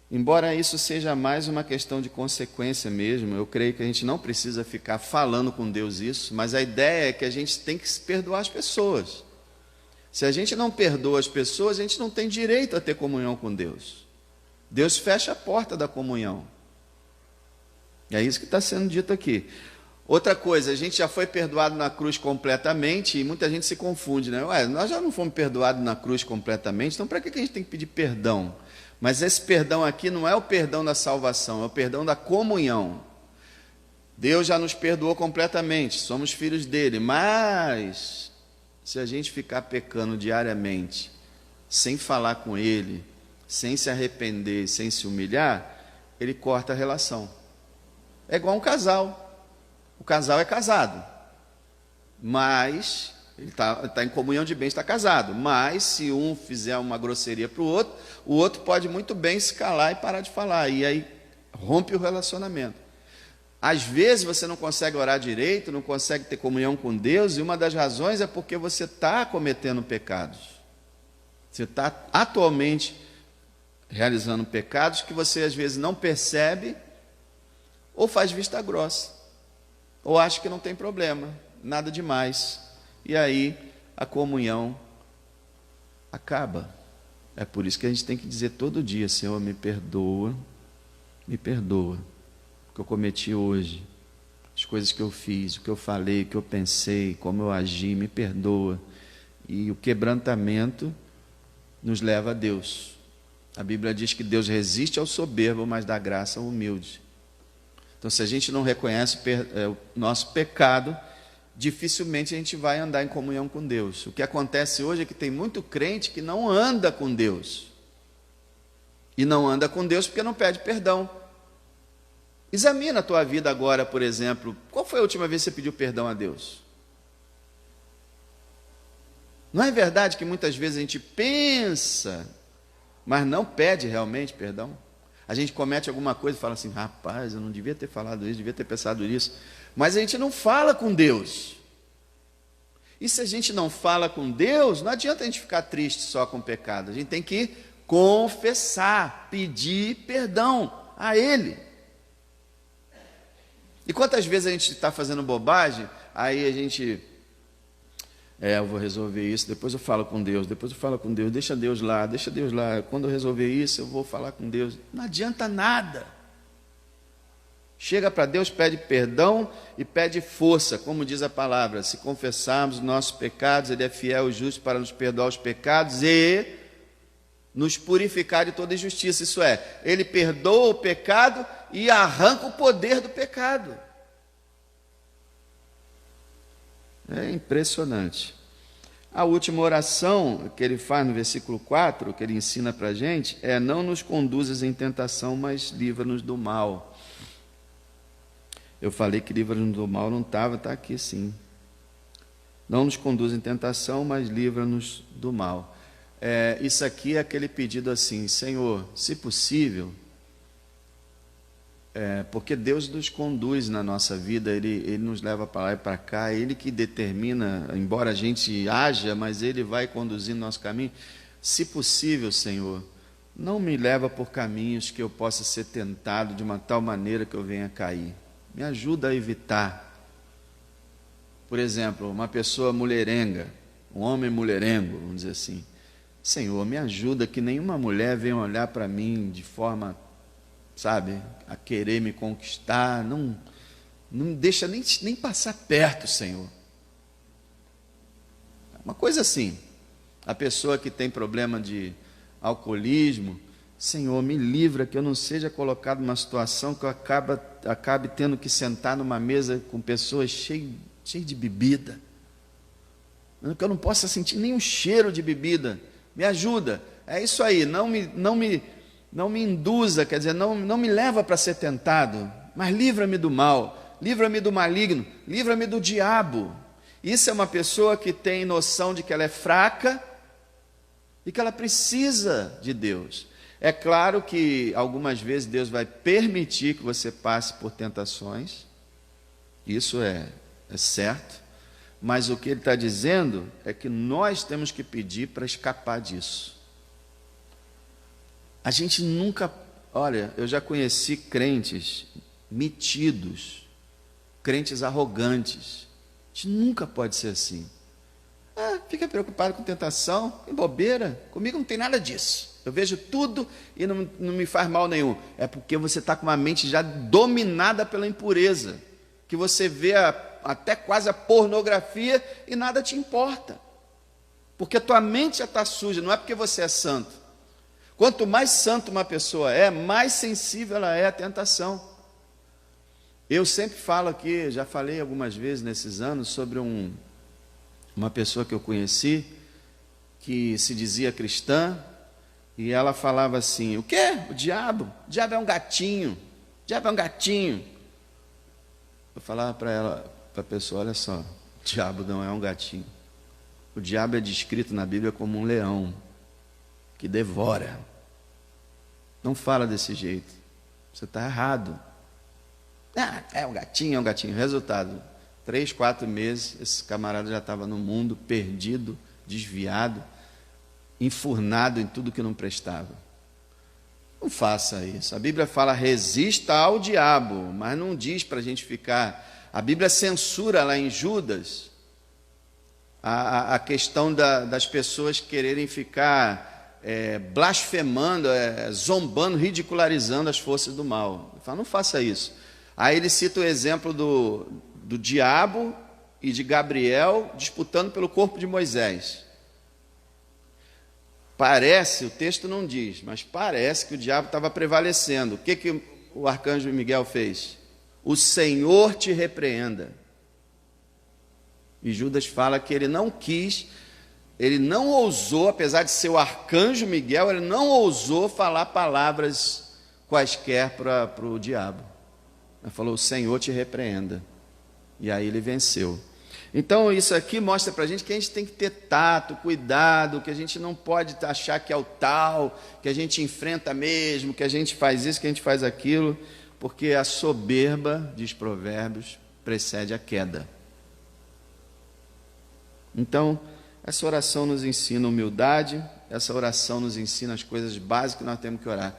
A: Embora isso seja mais uma questão de consequência mesmo, eu creio que a gente não precisa ficar falando com Deus isso, mas a ideia é que a gente tem que perdoar as pessoas. Se a gente não perdoa as pessoas, a gente não tem direito a ter comunhão com Deus. Deus fecha a porta da comunhão. É isso que está sendo dito aqui. Outra coisa, a gente já foi perdoado na cruz completamente, e muita gente se confunde, né? Ué, nós já não fomos perdoados na cruz completamente, então para que a gente tem que pedir perdão? Mas esse perdão aqui não é o perdão da salvação, é o perdão da comunhão. Deus já nos perdoou completamente, somos filhos dele, mas se a gente ficar pecando diariamente, sem falar com ele, sem se arrepender, sem se humilhar, ele corta a relação. É igual um casal. O casal é casado, mas ele está em comunhão de bens, está casado. Mas se um fizer uma grosseria para o outro pode muito bem se calar e parar de falar, e aí rompe o relacionamento. Às vezes você não consegue orar direito, não consegue ter comunhão com Deus, e uma das razões é porque você está cometendo pecados. Você está atualmente realizando pecados que você às vezes não percebe, ou faz vista grossa, ou acha que não tem problema, nada demais. E aí a comunhão acaba. É por isso que a gente tem que dizer todo dia: Senhor, me perdoa o que eu cometi hoje, as coisas que eu fiz, o que eu falei, o que eu pensei, como eu agi, me perdoa. E o quebrantamento nos leva a Deus. A Bíblia diz que Deus resiste ao soberbo, mas dá graça ao humilde. Então, se a gente não reconhece o nosso pecado, dificilmente a gente vai andar em comunhão com Deus. O que acontece hoje é que tem muito crente que não anda com Deus. E não anda com Deus porque não pede perdão. Examina a tua vida agora, por exemplo. Qual foi a última vez que você pediu perdão a Deus? Não é verdade que muitas vezes a gente pensa, mas não pede realmente perdão? A gente comete alguma coisa e fala assim: rapaz, eu não devia ter falado isso, devia ter pensado nisso. Mas a gente não fala com Deus. E se a gente não fala com Deus, não adianta a gente ficar triste só com o pecado. A gente tem que confessar, pedir perdão. a Ele. E quantas vezes a gente está fazendo bobagem, aí a gente, eu vou resolver isso, depois eu falo com Deus, deixa Deus lá, quando eu resolver isso, eu vou falar com Deus. Não adianta nada. Chega para Deus, pede perdão e pede força, como diz a palavra, se confessarmos os nossos pecados, Ele é fiel e justo para nos perdoar os pecados e nos purificar de toda injustiça. Isso é, Ele perdoa o pecado e arranca o poder do pecado. É impressionante. A última oração que ele faz no versículo 4, que ele ensina para a gente, é: não nos conduzas em tentação, mas livra-nos do mal. Eu falei que livra-nos do mal não estava, está aqui sim. Não nos conduz em tentação, mas livra-nos do mal. Isso aqui é aquele pedido assim: Senhor, se possível, porque Deus nos conduz na nossa vida, Ele nos leva para lá e para cá, Ele que determina, embora a gente haja, mas Ele vai conduzindo nosso caminho. Se possível, Senhor, não me leva por caminhos que eu possa ser tentado de uma tal maneira que eu venha cair. Me ajuda a evitar. Por exemplo, uma pessoa mulherenga, um homem mulherengo, vamos dizer assim. Senhor, me ajuda que nenhuma mulher venha olhar para mim de forma, sabe, a querer me conquistar. Não deixa nem passar perto, Senhor. Uma coisa assim. A pessoa que tem problema de alcoolismo, Senhor, me livra que eu não seja colocado numa situação que eu acabe tendo que sentar numa mesa com pessoas cheias de bebida, que eu não possa sentir nenhum cheiro de bebida. Me ajuda. É isso aí. Não me induza, quer dizer, não me leva para ser tentado, mas livra-me do mal, livra-me do maligno, livra-me do diabo. Isso é uma pessoa que tem noção de que ela é fraca e que ela precisa de Deus. É claro que algumas vezes Deus vai permitir que você passe por tentações, isso é certo, mas o que ele está dizendo é que nós temos que pedir para escapar disso. A gente nunca, olha, eu já conheci crentes metidos, crentes arrogantes. A gente nunca pode ser assim. Fica preocupado com tentação, que bobeira, comigo não tem nada disso. Eu vejo tudo e não me faz mal nenhum. É porque você está com uma mente já dominada pela impureza, que você vê até quase a pornografia e nada te importa. Porque a tua mente já está suja, não é porque você é santo. Quanto mais santo uma pessoa é, mais sensível ela é à tentação. Eu sempre falo aqui, já falei algumas vezes nesses anos, sobre uma pessoa que eu conheci, que se dizia cristã, e ela falava assim: o quê? O diabo é um gatinho, o diabo é um gatinho. Eu falava para ela, para a pessoa: olha só, o diabo não é um gatinho. O diabo é descrito na Bíblia como um leão, que devora. Não fala desse jeito, você está errado. É um gatinho. Resultado, 3, 4 meses, esse camarada já estava no mundo, perdido, desviado, enfurnado em tudo que não prestava. Não faça isso. A Bíblia fala: resista ao diabo, mas não diz para a gente ficar. A Bíblia censura lá em Judas a questão das pessoas quererem ficar blasfemando, zombando, ridicularizando as forças do mal. Ele fala: não faça isso. Aí ele cita o exemplo do diabo e de Gabriel disputando pelo corpo de Moisés. Parece, o texto não diz, mas parece que o diabo estava prevalecendo. O que o arcanjo Miguel fez? O Senhor te repreenda. E Judas fala que ele não quis, ele não ousou, apesar de ser o arcanjo Miguel, ele não ousou falar palavras quaisquer para o diabo. Ele falou: o Senhor te repreenda. E aí ele venceu. Então isso aqui mostra para a gente que a gente tem que ter tato, cuidado, que a gente não pode achar que é o tal, que a gente enfrenta mesmo, que a gente faz isso, que a gente faz aquilo, porque a soberba, diz Provérbios, precede a queda. Então, Essa oração nos ensina humildade, essa oração nos ensina as coisas básicas que nós temos que orar.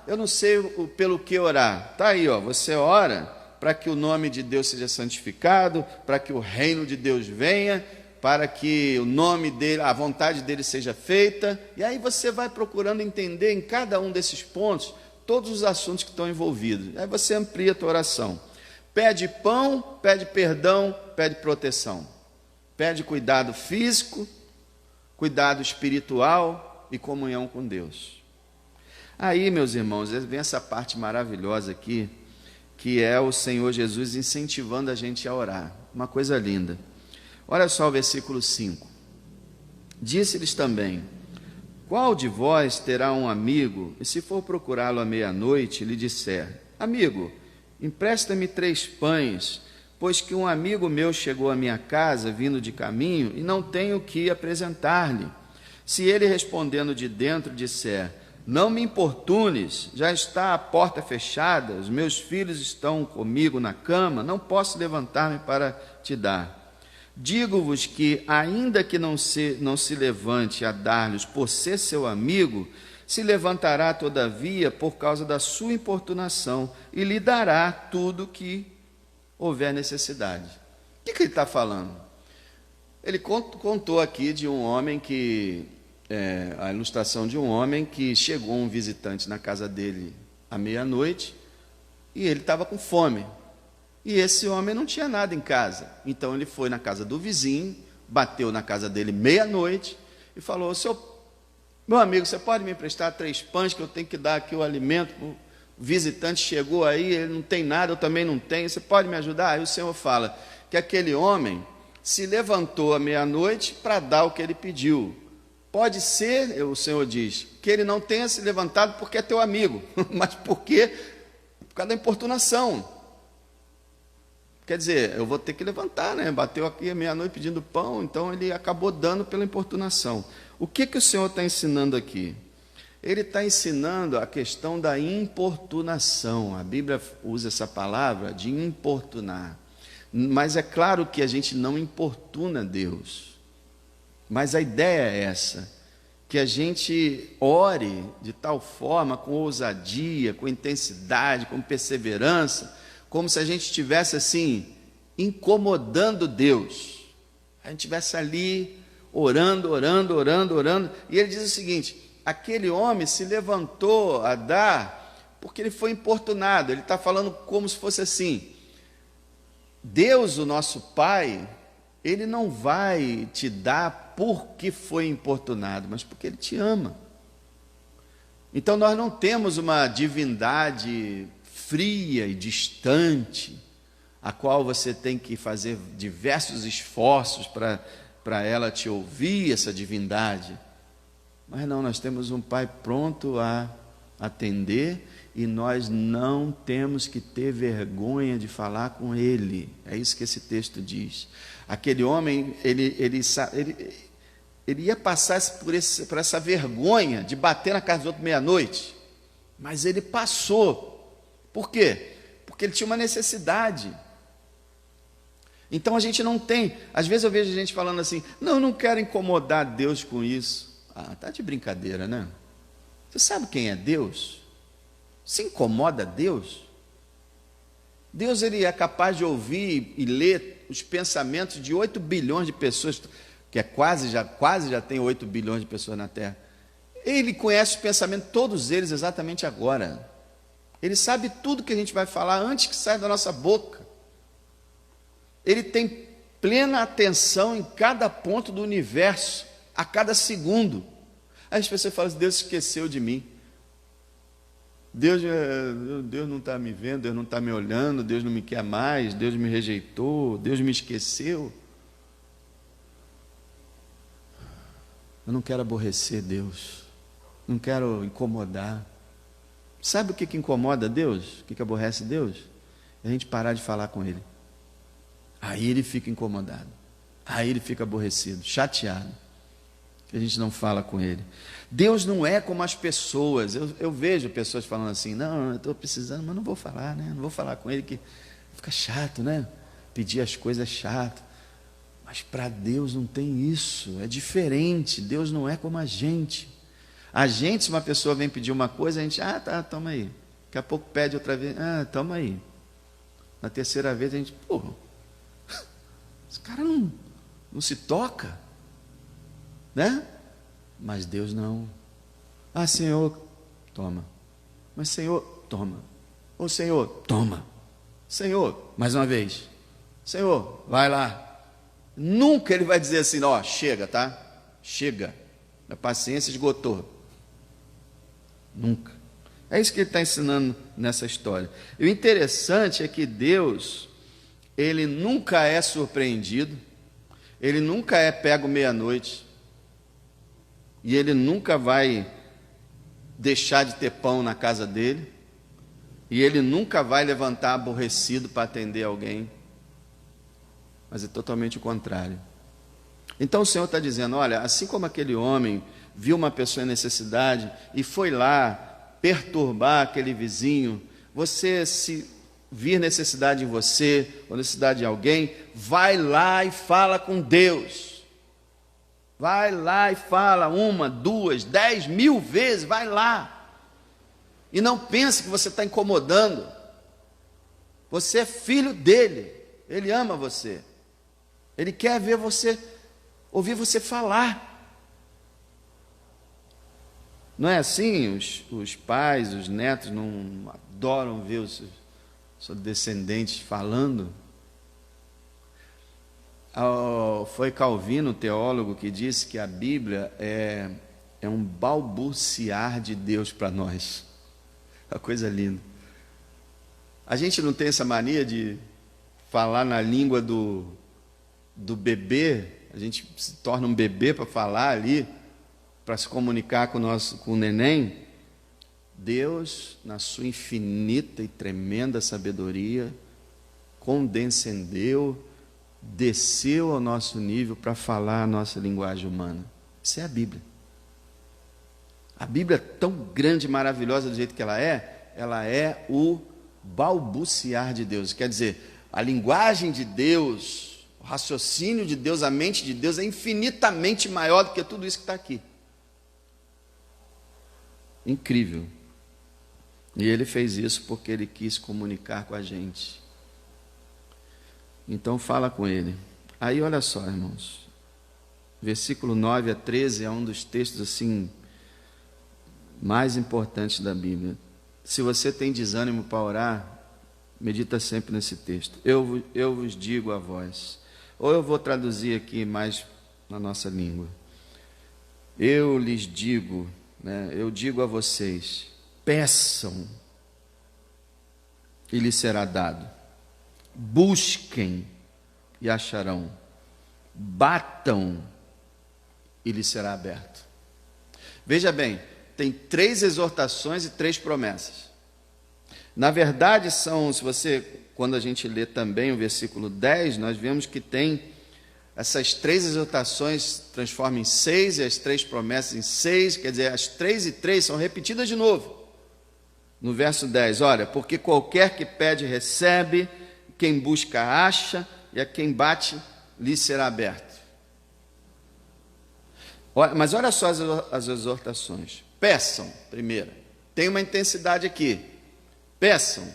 A: Eu não sei pelo que orar. Está aí, você ora para que o nome de Deus seja santificado, para que o reino de Deus venha, para que o nome dele, a vontade dele seja feita, e aí você vai procurando entender em cada um desses pontos todos os assuntos que estão envolvidos. Aí você amplia a tua oração. Pede pão, pede perdão, pede proteção. Pede cuidado físico, cuidado espiritual e comunhão com Deus. Aí, meus irmãos, vem essa parte maravilhosa aqui, que é o Senhor Jesus incentivando a gente a orar. Uma coisa linda. Olha só o versículo 5. Disse-lhes também: qual de vós terá um amigo, e se for procurá-lo à meia-noite, lhe disser: amigo, empresta-me 3 pães, pois que um amigo meu chegou à minha casa, vindo de caminho, e não tenho o que apresentar-lhe. Se ele respondendo de dentro disser: não me importunes, já está a porta fechada, os meus filhos estão comigo na cama, não posso levantar-me para te dar. Digo-vos que, ainda que não se levante a dar-lhes por ser seu amigo, se levantará todavia por causa da sua importunação e lhe dará tudo que houver necessidade. O que ele está falando? Ele contou aqui de um homem a ilustração de um homem que chegou um visitante na casa dele à meia-noite e ele estava com fome. E esse homem não tinha nada em casa. Então ele foi na casa do vizinho, bateu na casa dele meia-noite e falou: meu amigo, você pode me emprestar 3 pães que eu tenho que dar aqui o alimento? O visitante chegou aí, ele não tem nada, eu também não tenho, você pode me ajudar? Aí o Senhor fala que aquele homem se levantou à meia-noite para dar o que ele pediu. Pode ser, o Senhor diz, que ele não tenha se levantado porque é teu amigo, mas por quê? Por causa da importunação. Quer dizer, eu vou ter que levantar, né? Bateu aqui à meia-noite pedindo pão, então ele acabou dando pela importunação. O que o Senhor está ensinando aqui? Ele está ensinando a questão da importunação. A Bíblia usa essa palavra de importunar. Mas é claro que a gente não importuna Deus. Mas a ideia é essa, que a gente ore de tal forma, com ousadia, com intensidade, com perseverança, como se a gente estivesse assim, incomodando Deus. A gente estivesse ali, orando, e ele diz o seguinte: aquele homem se levantou a dar, porque ele foi importunado. Ele está falando como se fosse assim: Deus, o nosso Pai, Ele não vai te dar porque foi importunado, mas porque Ele te ama. Então nós não temos uma divindade fria e distante, a qual você tem que fazer diversos esforços para ela te ouvir, essa divindade. Mas não, nós temos um Pai pronto a atender, e nós não temos que ter vergonha de falar com Ele. É isso que esse texto diz. Aquele homem, ele ia passar por essa vergonha de bater na casa do outro meia-noite, mas ele passou. Por quê? Porque ele tinha uma necessidade. Então a gente não tem, às vezes eu vejo gente falando assim: não, eu não quero incomodar Deus com isso. Tá de brincadeira, né? Você sabe quem é Deus? Se incomoda Deus? Deus, ele é capaz de ouvir e ler os pensamentos de 8 bilhões de pessoas, que é quase já tem 8 bilhões de pessoas na Terra. Ele conhece os pensamentos, todos eles, exatamente agora. Ele sabe tudo que a gente vai falar antes que saia da nossa boca. Ele tem plena atenção em cada ponto do universo, a cada segundo. Aí as pessoas falam assim: Deus esqueceu de mim. Deus não está me vendo, Deus não está me olhando, Deus não me quer mais, Deus me rejeitou, Deus me esqueceu. Eu não quero aborrecer Deus, não quero incomodar. Sabe o que incomoda Deus? O que aborrece Deus? É a gente parar de falar com Ele. Aí Ele fica incomodado, aí Ele fica aborrecido, chateado, que a gente não fala com Ele. Deus não é como as pessoas. Eu vejo pessoas falando assim: não, eu estou precisando, mas não vou falar, né? Não vou falar com Ele, que fica chato, né? Pedir as coisas é chato. Mas para Deus não tem isso, é diferente. Deus não é como a gente. A gente, se uma pessoa vem pedir uma coisa, a gente, tá, toma aí. Daqui a pouco pede outra vez, toma aí. Na terceira vez a gente, esse cara não se toca, né? Mas Deus não. Senhor, toma. Mas Senhor, toma. Ô Senhor, toma. Senhor, mais uma vez. Senhor, vai lá. Nunca ele vai dizer assim, chega, tá? Chega. A paciência esgotou. Nunca. É isso que ele está ensinando nessa história. E o interessante é que Deus, ele nunca é surpreendido, ele nunca é pego meia-noite, e ele nunca vai deixar de ter pão na casa dele, e ele nunca vai levantar aborrecido para atender alguém, mas é totalmente o contrário. Então o Senhor está dizendo, olha, assim como aquele homem viu uma pessoa em necessidade e foi lá perturbar aquele vizinho, você, se vir necessidade em você, ou necessidade de alguém, vai lá e fala com Deus. Vai lá e fala 1, 2, 10 mil vezes, vai lá. E não pense que você está incomodando. Você é filho dele, ele ama você. Ele quer ver você, ouvir você falar. Não é assim? Os pais, os netos não adoram ver os seus descendentes falando? Foi Calvino, o teólogo, que disse que a Bíblia é um balbuciar de Deus para nós. Uma coisa linda. A gente não tem essa mania de falar na língua do bebê, a gente se torna um bebê para falar ali, para se comunicar com o neném. Deus, na sua infinita e tremenda sabedoria, condescendeu, desceu ao nosso nível para falar a nossa linguagem humana. Isso é a Bíblia. A Bíblia é tão grande e maravilhosa do jeito que ela é o balbuciar de Deus. Quer dizer, a linguagem de Deus, o raciocínio de Deus, a mente de Deus é infinitamente maior do que tudo isso que está aqui. Incrível. E ele fez isso porque ele quis comunicar com a gente. Então fala com ele. Aí olha só, irmãos, versículo 9 a 13 é um dos textos assim mais importantes da Bíblia. Se você tem desânimo para orar, medita sempre nesse texto. Eu vos digo a vós, ou eu vou traduzir aqui mais na nossa língua. Eu lhes digo, eu digo a vocês, peçam e lhes será dado, busquem e acharão, batam e lhes será aberto. Veja bem, tem 3 exortações e 3 promessas. Na verdade quando a gente lê também o versículo 10, nós vemos que tem essas 3 exortações transformam em 6 e as 3 promessas em 6, quer dizer, as 3 e 3 são repetidas de novo. No verso 10, olha, porque qualquer que pede recebe, quem busca acha, e a quem bate lhe será aberto. Mas olha só as exortações. Peçam, primeira, tem uma intensidade aqui. Peçam.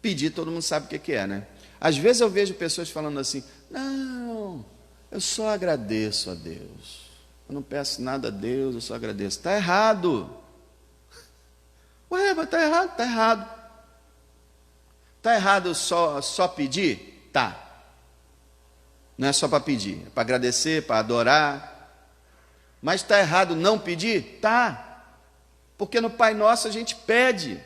A: Pedir, todo mundo sabe o que é, né? Às vezes eu vejo pessoas falando assim, não, eu só agradeço a Deus. Eu não peço nada a Deus, eu só agradeço. Está errado. Ué, mas está errado? Está errado. Está errado só pedir? Tá. Não é só para pedir, é para agradecer, para adorar. Mas está errado não pedir? Tá. Porque no Pai Nosso a gente pede.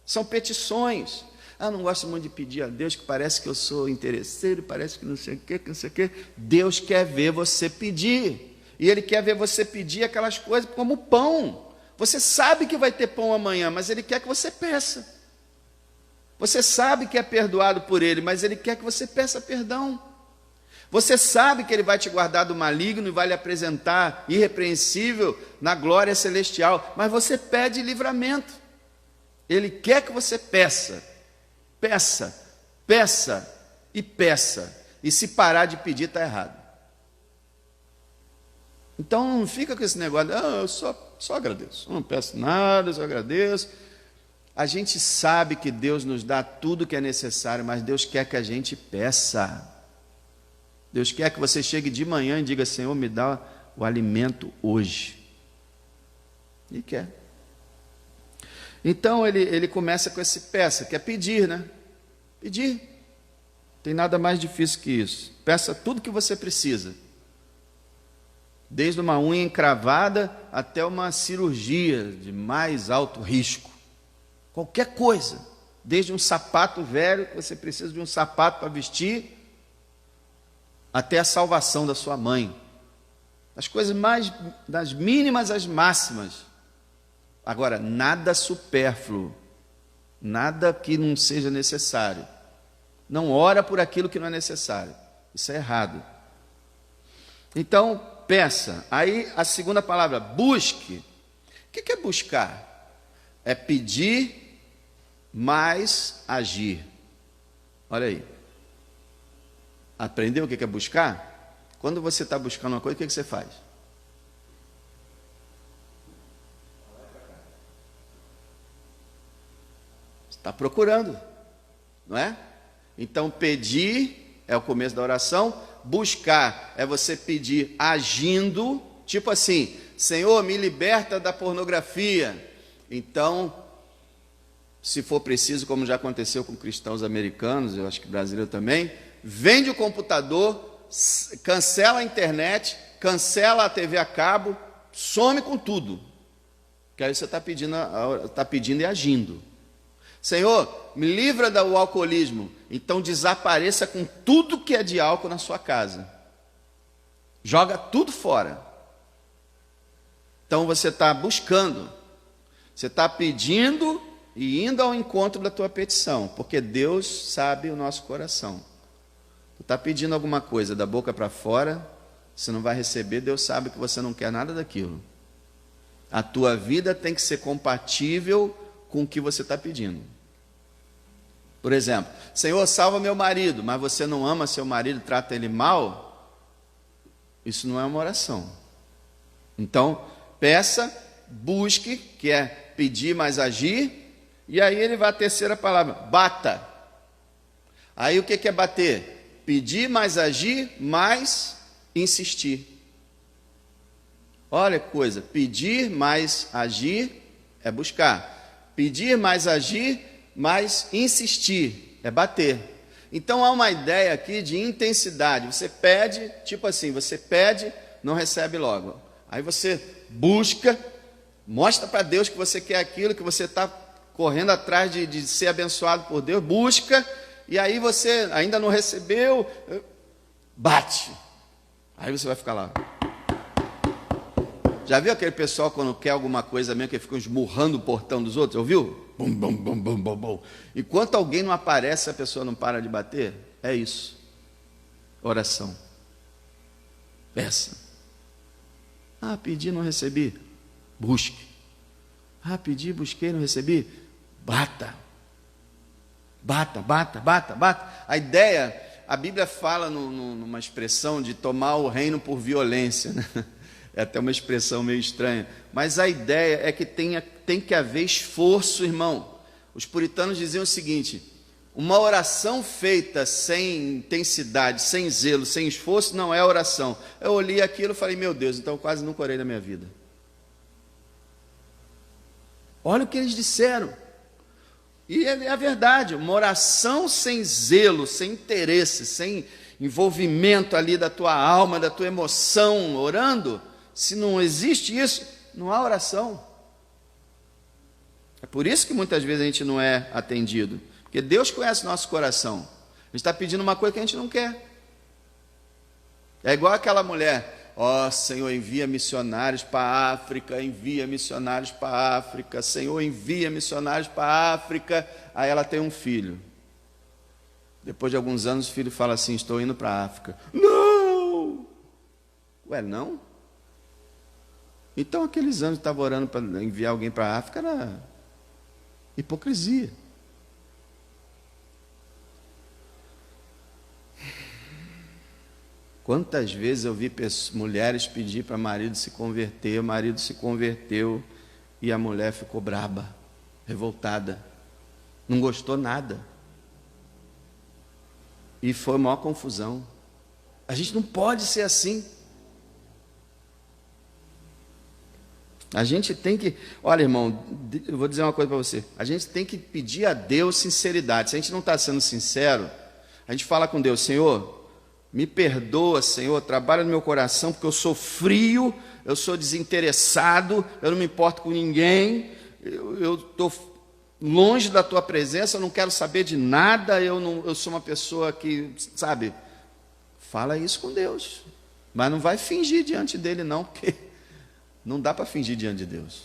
A: São petições. Não gosto muito de pedir a Deus, que parece que eu sou interesseiro, parece que não sei o quê, que não sei o quê. Deus quer ver você pedir. E Ele quer ver você pedir aquelas coisas como pão. Você sabe que vai ter pão amanhã, mas Ele quer que você peça. Você sabe que é perdoado por Ele, mas Ele quer que você peça perdão. Você sabe que Ele vai te guardar do maligno e vai lhe apresentar irrepreensível na glória celestial, mas você pede livramento. Ele quer que você peça, peça, peça e peça. E se parar de pedir, está errado. Então não fica com esse negócio, eu só agradeço, eu não peço nada, eu só agradeço. A gente sabe que Deus nos dá tudo que é necessário, mas Deus quer que a gente peça. Deus quer que você chegue de manhã e diga, Senhor, me dá o alimento hoje. E quer. Então ele começa com esse peça, que é pedir, né? Pedir. Não tem nada mais difícil que isso. Peça tudo que você precisa. Desde uma unha encravada até uma cirurgia de mais alto risco. Qualquer coisa. Desde um sapato velho, que você precisa de um sapato para vestir, até a salvação da sua mãe. As coisas mais, das mínimas às máximas. Agora, nada supérfluo, nada que não seja necessário. Não ora por aquilo que não é necessário. Isso é errado. Então, peça. Aí a segunda palavra, busque. O que é buscar? É pedir mais agir. Olha aí. Aprendeu o que é buscar? Quando você está buscando uma coisa, o que você faz? Você está procurando, não é? Então, pedir é o começo da oração. Buscar é você pedir agindo, tipo assim, Senhor, me liberta da pornografia. Então, se for preciso, como já aconteceu com cristãos americanos, eu acho que brasileiro também, vende o computador, cancela a internet, cancela a TV a cabo, some com tudo. Que aí você está pedindo e agindo. Senhor, me livra do alcoolismo. Então desapareça com tudo que é de álcool na sua casa. Joga tudo fora. Então você está buscando. Você está pedindo e indo ao encontro da tua petição. Porque Deus sabe o nosso coração. Tu está pedindo alguma coisa da boca para fora, você não vai receber, Deus sabe que você não quer nada daquilo. A tua vida tem que ser compatível com o que você está pedindo. Por exemplo, Senhor, salva meu marido, mas você não ama seu marido, trata ele mal, isso não é uma oração. Então, peça, busque, que é pedir mais agir, e aí ele vai à terceira palavra, bata. Aí o que é bater? Pedir mais agir, mais insistir. Olha que coisa, pedir mais agir é buscar. Pedir mais agir, mais insistir é bater. Então há uma ideia aqui de intensidade. Você pede, tipo assim, você pede, não recebe logo. Aí você busca, mostra para Deus que você quer aquilo, que você está correndo atrás de ser abençoado por Deus, busca, e aí você ainda não recebeu, bate. Aí você vai ficar lá. Já viu aquele pessoal quando quer alguma coisa mesmo, que fica esmurrando o portão dos outros? Ouviu? Bum, bum, bum, bum, bum, bum. Enquanto alguém não aparece, a pessoa não para de bater? É isso. Oração. Peça. Pedi, não recebi. Busque. Pedi, busquei, não recebi. Bata. Bata, bata, bata, bata. A ideia, a Bíblia fala numa expressão de tomar o reino por violência, né? É até uma expressão meio estranha. Mas a ideia é que tem que haver esforço, irmão. Os puritanos diziam o seguinte: uma oração feita sem intensidade, sem zelo, sem esforço, não é oração. Eu olhei aquilo e falei, meu Deus, então eu quase nunca orei na minha vida. Olha o que eles disseram. E é a verdade, uma oração sem zelo, sem interesse, sem envolvimento ali da tua alma, da tua emoção, orando, se não existe isso, não há oração. É por isso que muitas vezes a gente não é atendido, porque Deus conhece o nosso coração. A gente está pedindo uma coisa que a gente não quer. É igual aquela mulher, Senhor, envia missionários para a África, envia missionários para a África, Senhor, envia missionários para a África. Aí ela tem um filho. Depois de alguns anos o filho fala assim, estou indo para a África. Não! Ué, não? Então aqueles anos que estava orando para enviar alguém para a África era hipocrisia. Quantas vezes eu vi mulheres pedir para marido se converter, o marido se converteu e a mulher ficou braba, revoltada, não gostou nada. E foi a maior confusão. A gente não pode ser assim. A gente tem que, olha, irmão, eu vou dizer uma coisa para você. A gente tem que pedir a Deus sinceridade. Se a gente não está sendo sincero, a gente fala com Deus: Senhor, me perdoa, Senhor, trabalha no meu coração, porque eu sou frio, eu sou desinteressado, eu não me importo com ninguém, eu estou longe da tua presença, eu não quero saber de nada, eu sou uma pessoa que, sabe, fala isso com Deus, mas não vai fingir diante dele não, porque não dá para fingir diante de Deus.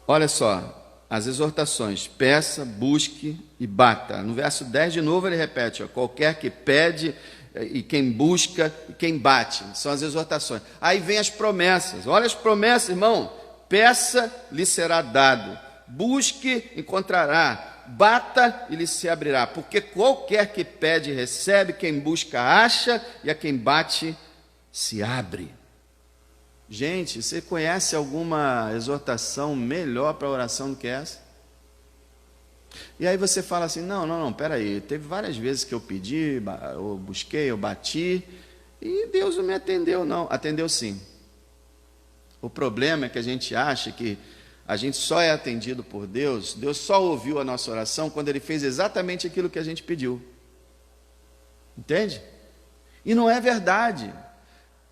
A: Olha só, as exortações: peça, busque e bata. No verso 10 de novo ele repete, ó, qualquer que pede e quem busca e quem bate. São as exortações. Aí vem as promessas. Olha as promessas, irmão. Peça, lhe será dado. Busque, encontrará. Bata e lhe se abrirá. Porque qualquer que pede recebe, quem busca acha e a quem bate se abre. Gente, você conhece alguma exortação melhor para a oração do que essa? E aí você fala assim: não, peraí, teve várias vezes que eu pedi, eu busquei, eu bati, e Deus não me atendeu, não. Atendeu sim. O problema é que a gente acha que a gente só é atendido por Deus, Deus só ouviu a nossa oração quando Ele fez exatamente aquilo que a gente pediu. Entende? E não é verdade.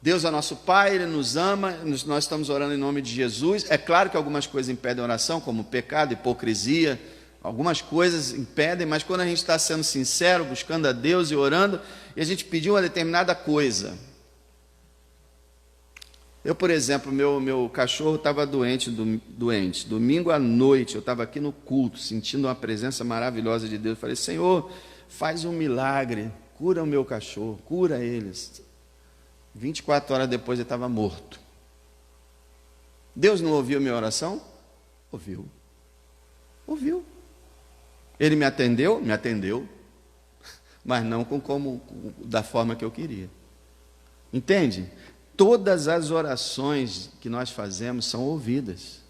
A: Deus é nosso Pai, Ele nos ama, nós estamos orando em nome de Jesus. É claro que algumas coisas impedem a oração, como pecado, hipocrisia, algumas coisas impedem, mas quando a gente está sendo sincero, buscando a Deus e orando, e a gente pediu uma determinada coisa. Eu, por exemplo, meu cachorro estava doente. Domingo à noite, eu estava aqui no culto, sentindo uma presença maravilhosa de Deus. Eu falei: Senhor, faz um milagre, cura o meu cachorro, cura eles. 24 horas depois ele estava morto. Deus não ouviu minha oração? Ouviu. Ele me atendeu? Me atendeu. Mas não da forma que eu queria. Entende? Todas as orações que nós fazemos são ouvidas.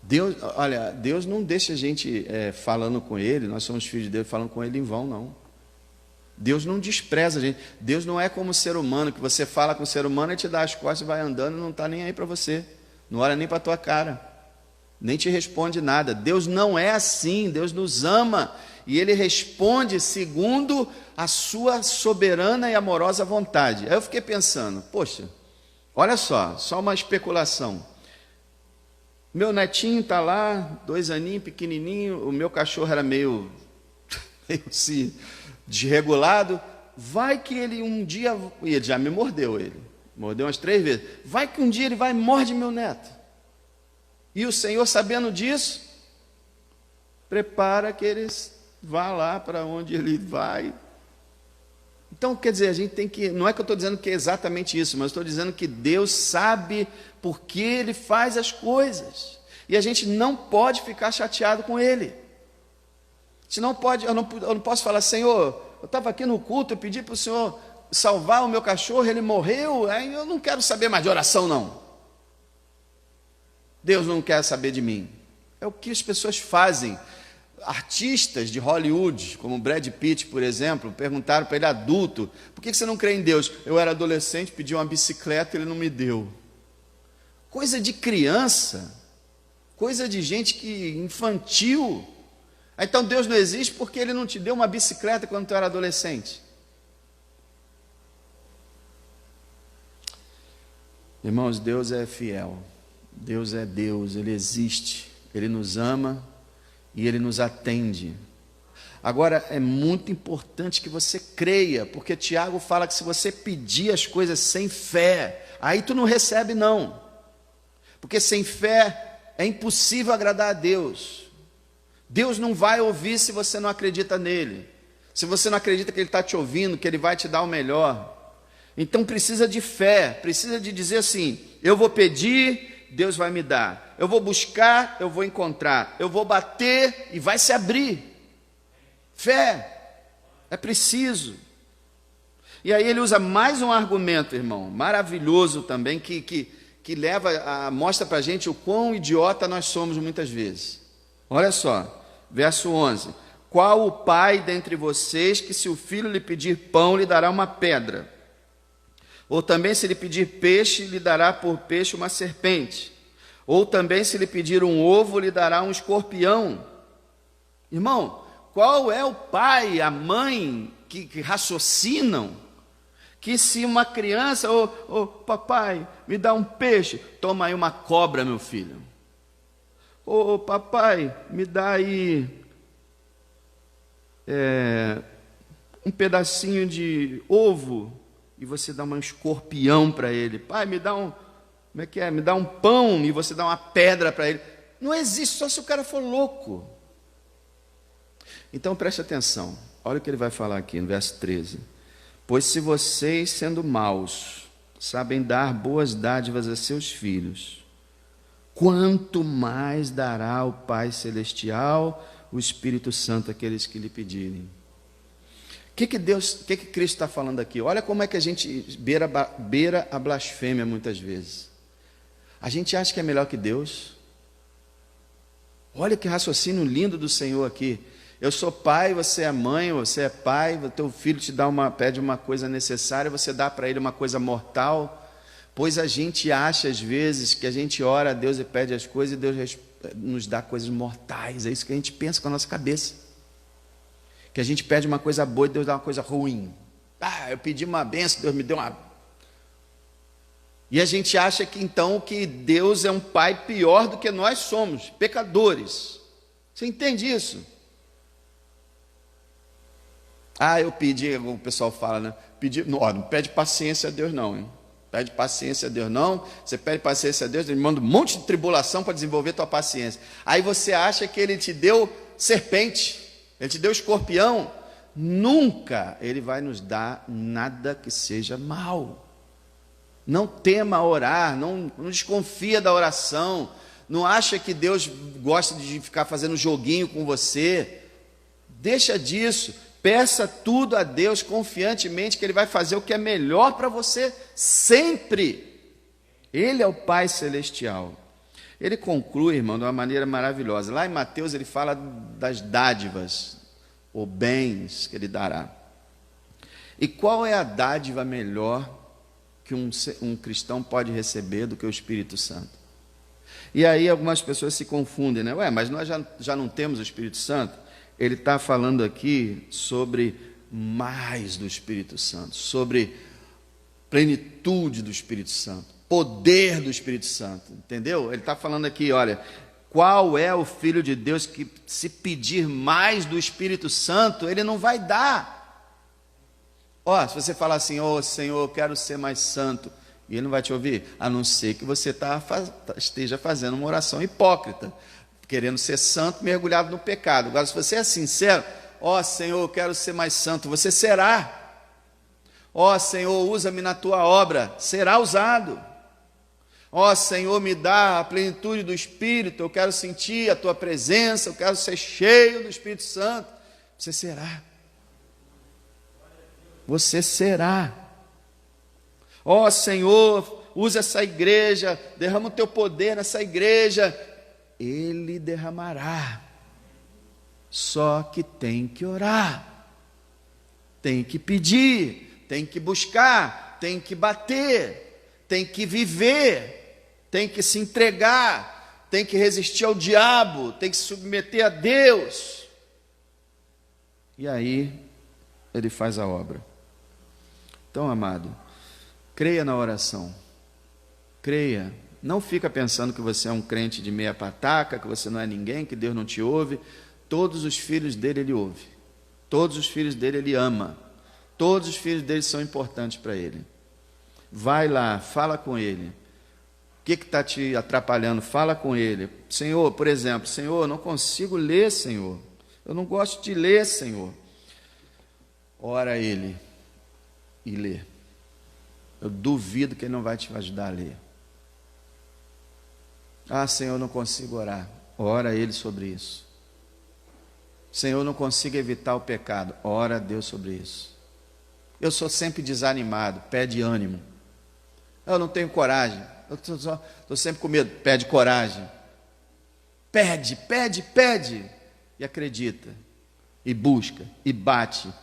A: Deus não deixa a gente falando com Ele, nós somos filhos de Deus, falando com Ele em vão, não. Deus não despreza a gente. Deus não é como o ser humano, que você fala com o ser humano e te dá as costas e vai andando e não está nem aí para você. Não olha nem para a tua cara. Nem te responde nada. Deus não é assim. Deus nos ama. E Ele responde segundo a sua soberana e amorosa vontade. Aí eu fiquei pensando, poxa, olha só uma especulação. Meu netinho está lá, 2 aninhos, pequenininho, o meu cachorro era meio assim, desregulado. Vai que ele um dia, e ele já me mordeu, mordeu umas 3 vezes, vai que um dia ele vai e morde meu neto, e o Senhor, sabendo disso, prepara que ele vá lá para onde ele vai. Então, quer dizer, a gente tem que, não é que eu estou dizendo que é exatamente isso, mas estou dizendo que Deus sabe por que Ele faz as coisas, e a gente não pode ficar chateado com Ele. Se não pode, eu não posso falar: Senhor, eu estava aqui no culto, eu pedi para o Senhor salvar o meu cachorro, ele morreu, aí eu não quero saber mais de oração, não. Deus não quer saber de mim. É o que as pessoas fazem. Artistas de Hollywood, como Brad Pitt, por exemplo, perguntaram para ele, adulto: por que você não crê em Deus? Eu era adolescente, pedi uma bicicleta, ele não me deu. Coisa de criança, coisa de gente infantil. Então Deus não existe porque Ele não te deu uma bicicleta quando tu era adolescente. Irmãos, Deus é fiel. Deus é Deus, Ele existe. Ele nos ama e Ele nos atende. Agora, é muito importante que você creia, porque Tiago fala que se você pedir as coisas sem fé, aí tu não recebe não. Porque sem fé é impossível agradar a Deus. Deus não vai ouvir se você não acredita nele. Se você não acredita que Ele está te ouvindo, que Ele vai te dar o melhor. Então precisa de fé, precisa de dizer assim: eu vou pedir, Deus vai me dar. Eu vou buscar, eu vou encontrar. Eu vou bater e vai se abrir. Fé. É preciso. E aí ele usa mais um argumento, irmão, maravilhoso também, que mostra para a gente o quão idiota nós somos muitas vezes. Olha só, verso 11. Qual o pai dentre vocês que, se o filho lhe pedir pão, lhe dará uma pedra? Ou também, se lhe pedir peixe, lhe dará por peixe uma serpente? Ou também, se lhe pedir um ovo, lhe dará um escorpião? Irmão, qual é o pai, a mãe que raciocinam que, se uma criança, papai, me dá um peixe, toma aí uma cobra, meu filho. Papai, me dá aí um pedacinho de ovo, e você dá um escorpião para ele. Pai, me dá me dá um pão, e você dá uma pedra para ele. Não existe, só se o cara for louco. Então preste atenção, olha o que ele vai falar aqui no verso 13. Pois se vocês, sendo maus, sabem dar boas dádivas a seus filhos, quanto mais dará o Pai Celestial o Espírito Santo àqueles que lhe pedirem. O que Cristo está falando aqui? Olha como é que a gente beira a blasfêmia muitas vezes. A gente acha que é melhor que Deus. Olha que raciocínio lindo do Senhor aqui. Eu sou pai, você é mãe, você é pai, o teu filho pede uma coisa necessária, você dá para ele uma coisa mortal. Pois a gente acha às vezes que a gente ora a Deus e pede as coisas e Deus nos dá coisas mortais. É isso que a gente pensa com a nossa cabeça. Que a gente pede uma coisa boa e Deus dá uma coisa ruim. Eu pedi uma benção, Deus me deu uma... E a gente acha que então que Deus é um pai pior do que nós somos, pecadores. Você entende isso? Eu pedi, o pessoal fala, né? Não pede paciência a Deus não, hein? Pede paciência a Deus não. Você pede paciência a Deus, ele manda um monte de tribulação para desenvolver tua paciência. Aí você acha que ele te deu serpente, ele te deu escorpião. Nunca ele vai nos dar nada que seja mal. Não tema orar, não desconfia da oração, não acha que Deus gosta de ficar fazendo joguinho com você. Deixa disso, peça tudo a Deus confiantemente que Ele vai fazer o que é melhor para você sempre. Ele é o Pai Celestial. Ele conclui, irmão, de uma maneira maravilhosa. Lá em Mateus ele fala das dádivas, ou bens que Ele dará. E qual é a dádiva melhor que um cristão pode receber do que o Espírito Santo? E aí algumas pessoas se confundem, né? Mas nós já não temos o Espírito Santo? Ele está falando aqui sobre mais do Espírito Santo, sobre plenitude do Espírito Santo, poder do Espírito Santo, entendeu? Ele está falando aqui, olha, qual é o Filho de Deus que, se pedir mais do Espírito Santo, Ele não vai dar? Se você falar assim, Senhor, eu quero ser mais santo, e Ele não vai te ouvir, a não ser que você esteja fazendo uma oração hipócrita, querendo ser santo, mergulhado no pecado. Agora, se você é sincero, Senhor, eu quero ser mais santo, você será. Senhor, usa-me na tua obra, será usado. Senhor, me dá a plenitude do Espírito, eu quero sentir a tua presença, eu quero ser cheio do Espírito Santo. Você será. Você será. Senhor, usa essa igreja, derrama o teu poder nessa igreja. Ele derramará. Só que tem que orar, tem que pedir, tem que buscar, tem que bater, tem que viver, tem que se entregar, tem que resistir ao diabo, tem que se submeter a Deus. E aí Ele faz a obra. Então, amado, creia na oração, creia. Não fica pensando que você é um crente de meia pataca, que você não é ninguém, que Deus não te ouve. Todos os filhos dele Ele ouve. Todos os filhos dele Ele ama. Todos os filhos dele são importantes para Ele. Vai lá, fala com Ele. O que está te atrapalhando? Fala com Ele. Senhor, por exemplo, Senhor, eu não consigo ler, Senhor. Eu não gosto de ler, Senhor. Ora a Ele e lê. Eu duvido que Ele não vai te ajudar a ler. Senhor, eu não consigo orar. Ora a Ele sobre isso. Senhor, eu não consigo evitar o pecado. Ora a Deus sobre isso. Eu sou sempre desanimado, pede ânimo. Eu não tenho coragem, eu estou sempre com medo, pede coragem. Pede, pede, pede. E acredita, e busca, e bate,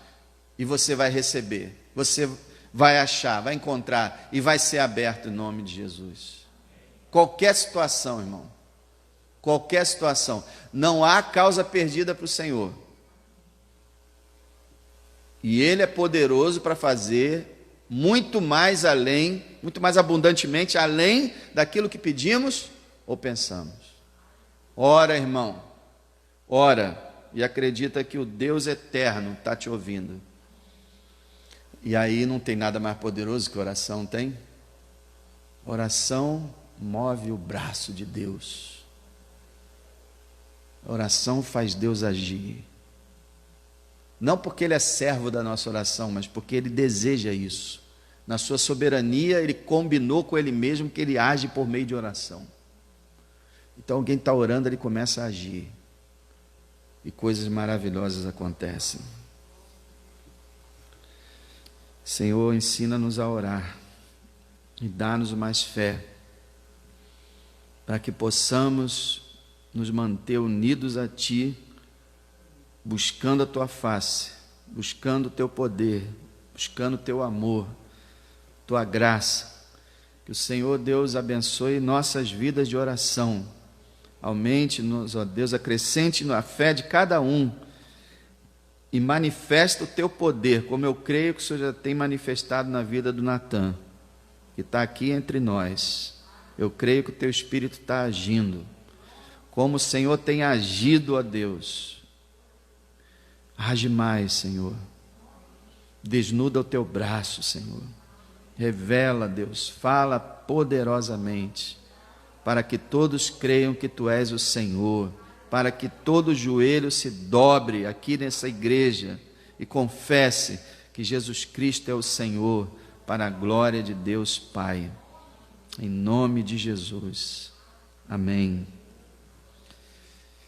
A: e você vai receber. Você vai achar, vai encontrar, e vai ser aberto em nome de Jesus. Qualquer situação, irmão, qualquer situação, não há causa perdida para o Senhor. E Ele é poderoso para fazer muito mais além, muito mais abundantemente, além daquilo que pedimos ou pensamos. Ora, irmão, ora, e acredita que o Deus eterno está te ouvindo. E aí não tem nada mais poderoso que oração, tem? Oração move o braço de Deus. A oração faz Deus agir. Não porque Ele é servo da nossa oração, mas porque Ele deseja isso. Na sua soberania, Ele combinou com Ele mesmo que Ele age por meio de oração. Então alguém está orando, Ele começa a agir. E coisas maravilhosas acontecem. Senhor, ensina-nos a orar. E dá-nos mais fé. Para que possamos nos manter unidos a Ti, buscando a Tua face, buscando o Teu poder, buscando o Teu amor, Tua graça. Que o Senhor Deus abençoe nossas vidas de oração. Aumente-nos, ó Deus, acrescente na fé de cada um e manifesta o Teu poder, como eu creio que o Senhor já tem manifestado na vida do Natan, que está aqui entre nós. Eu creio que o Teu Espírito está agindo, como o Senhor tem agido, ó Deus. Age mais, Senhor. Desnuda o Teu braço, Senhor. Revela, Deus, fala poderosamente, para que todos creiam que Tu és o Senhor, para que todo joelho se dobre aqui nessa igreja e confesse que Jesus Cristo é o Senhor, para a glória de Deus Pai. Em nome de Jesus. Amém.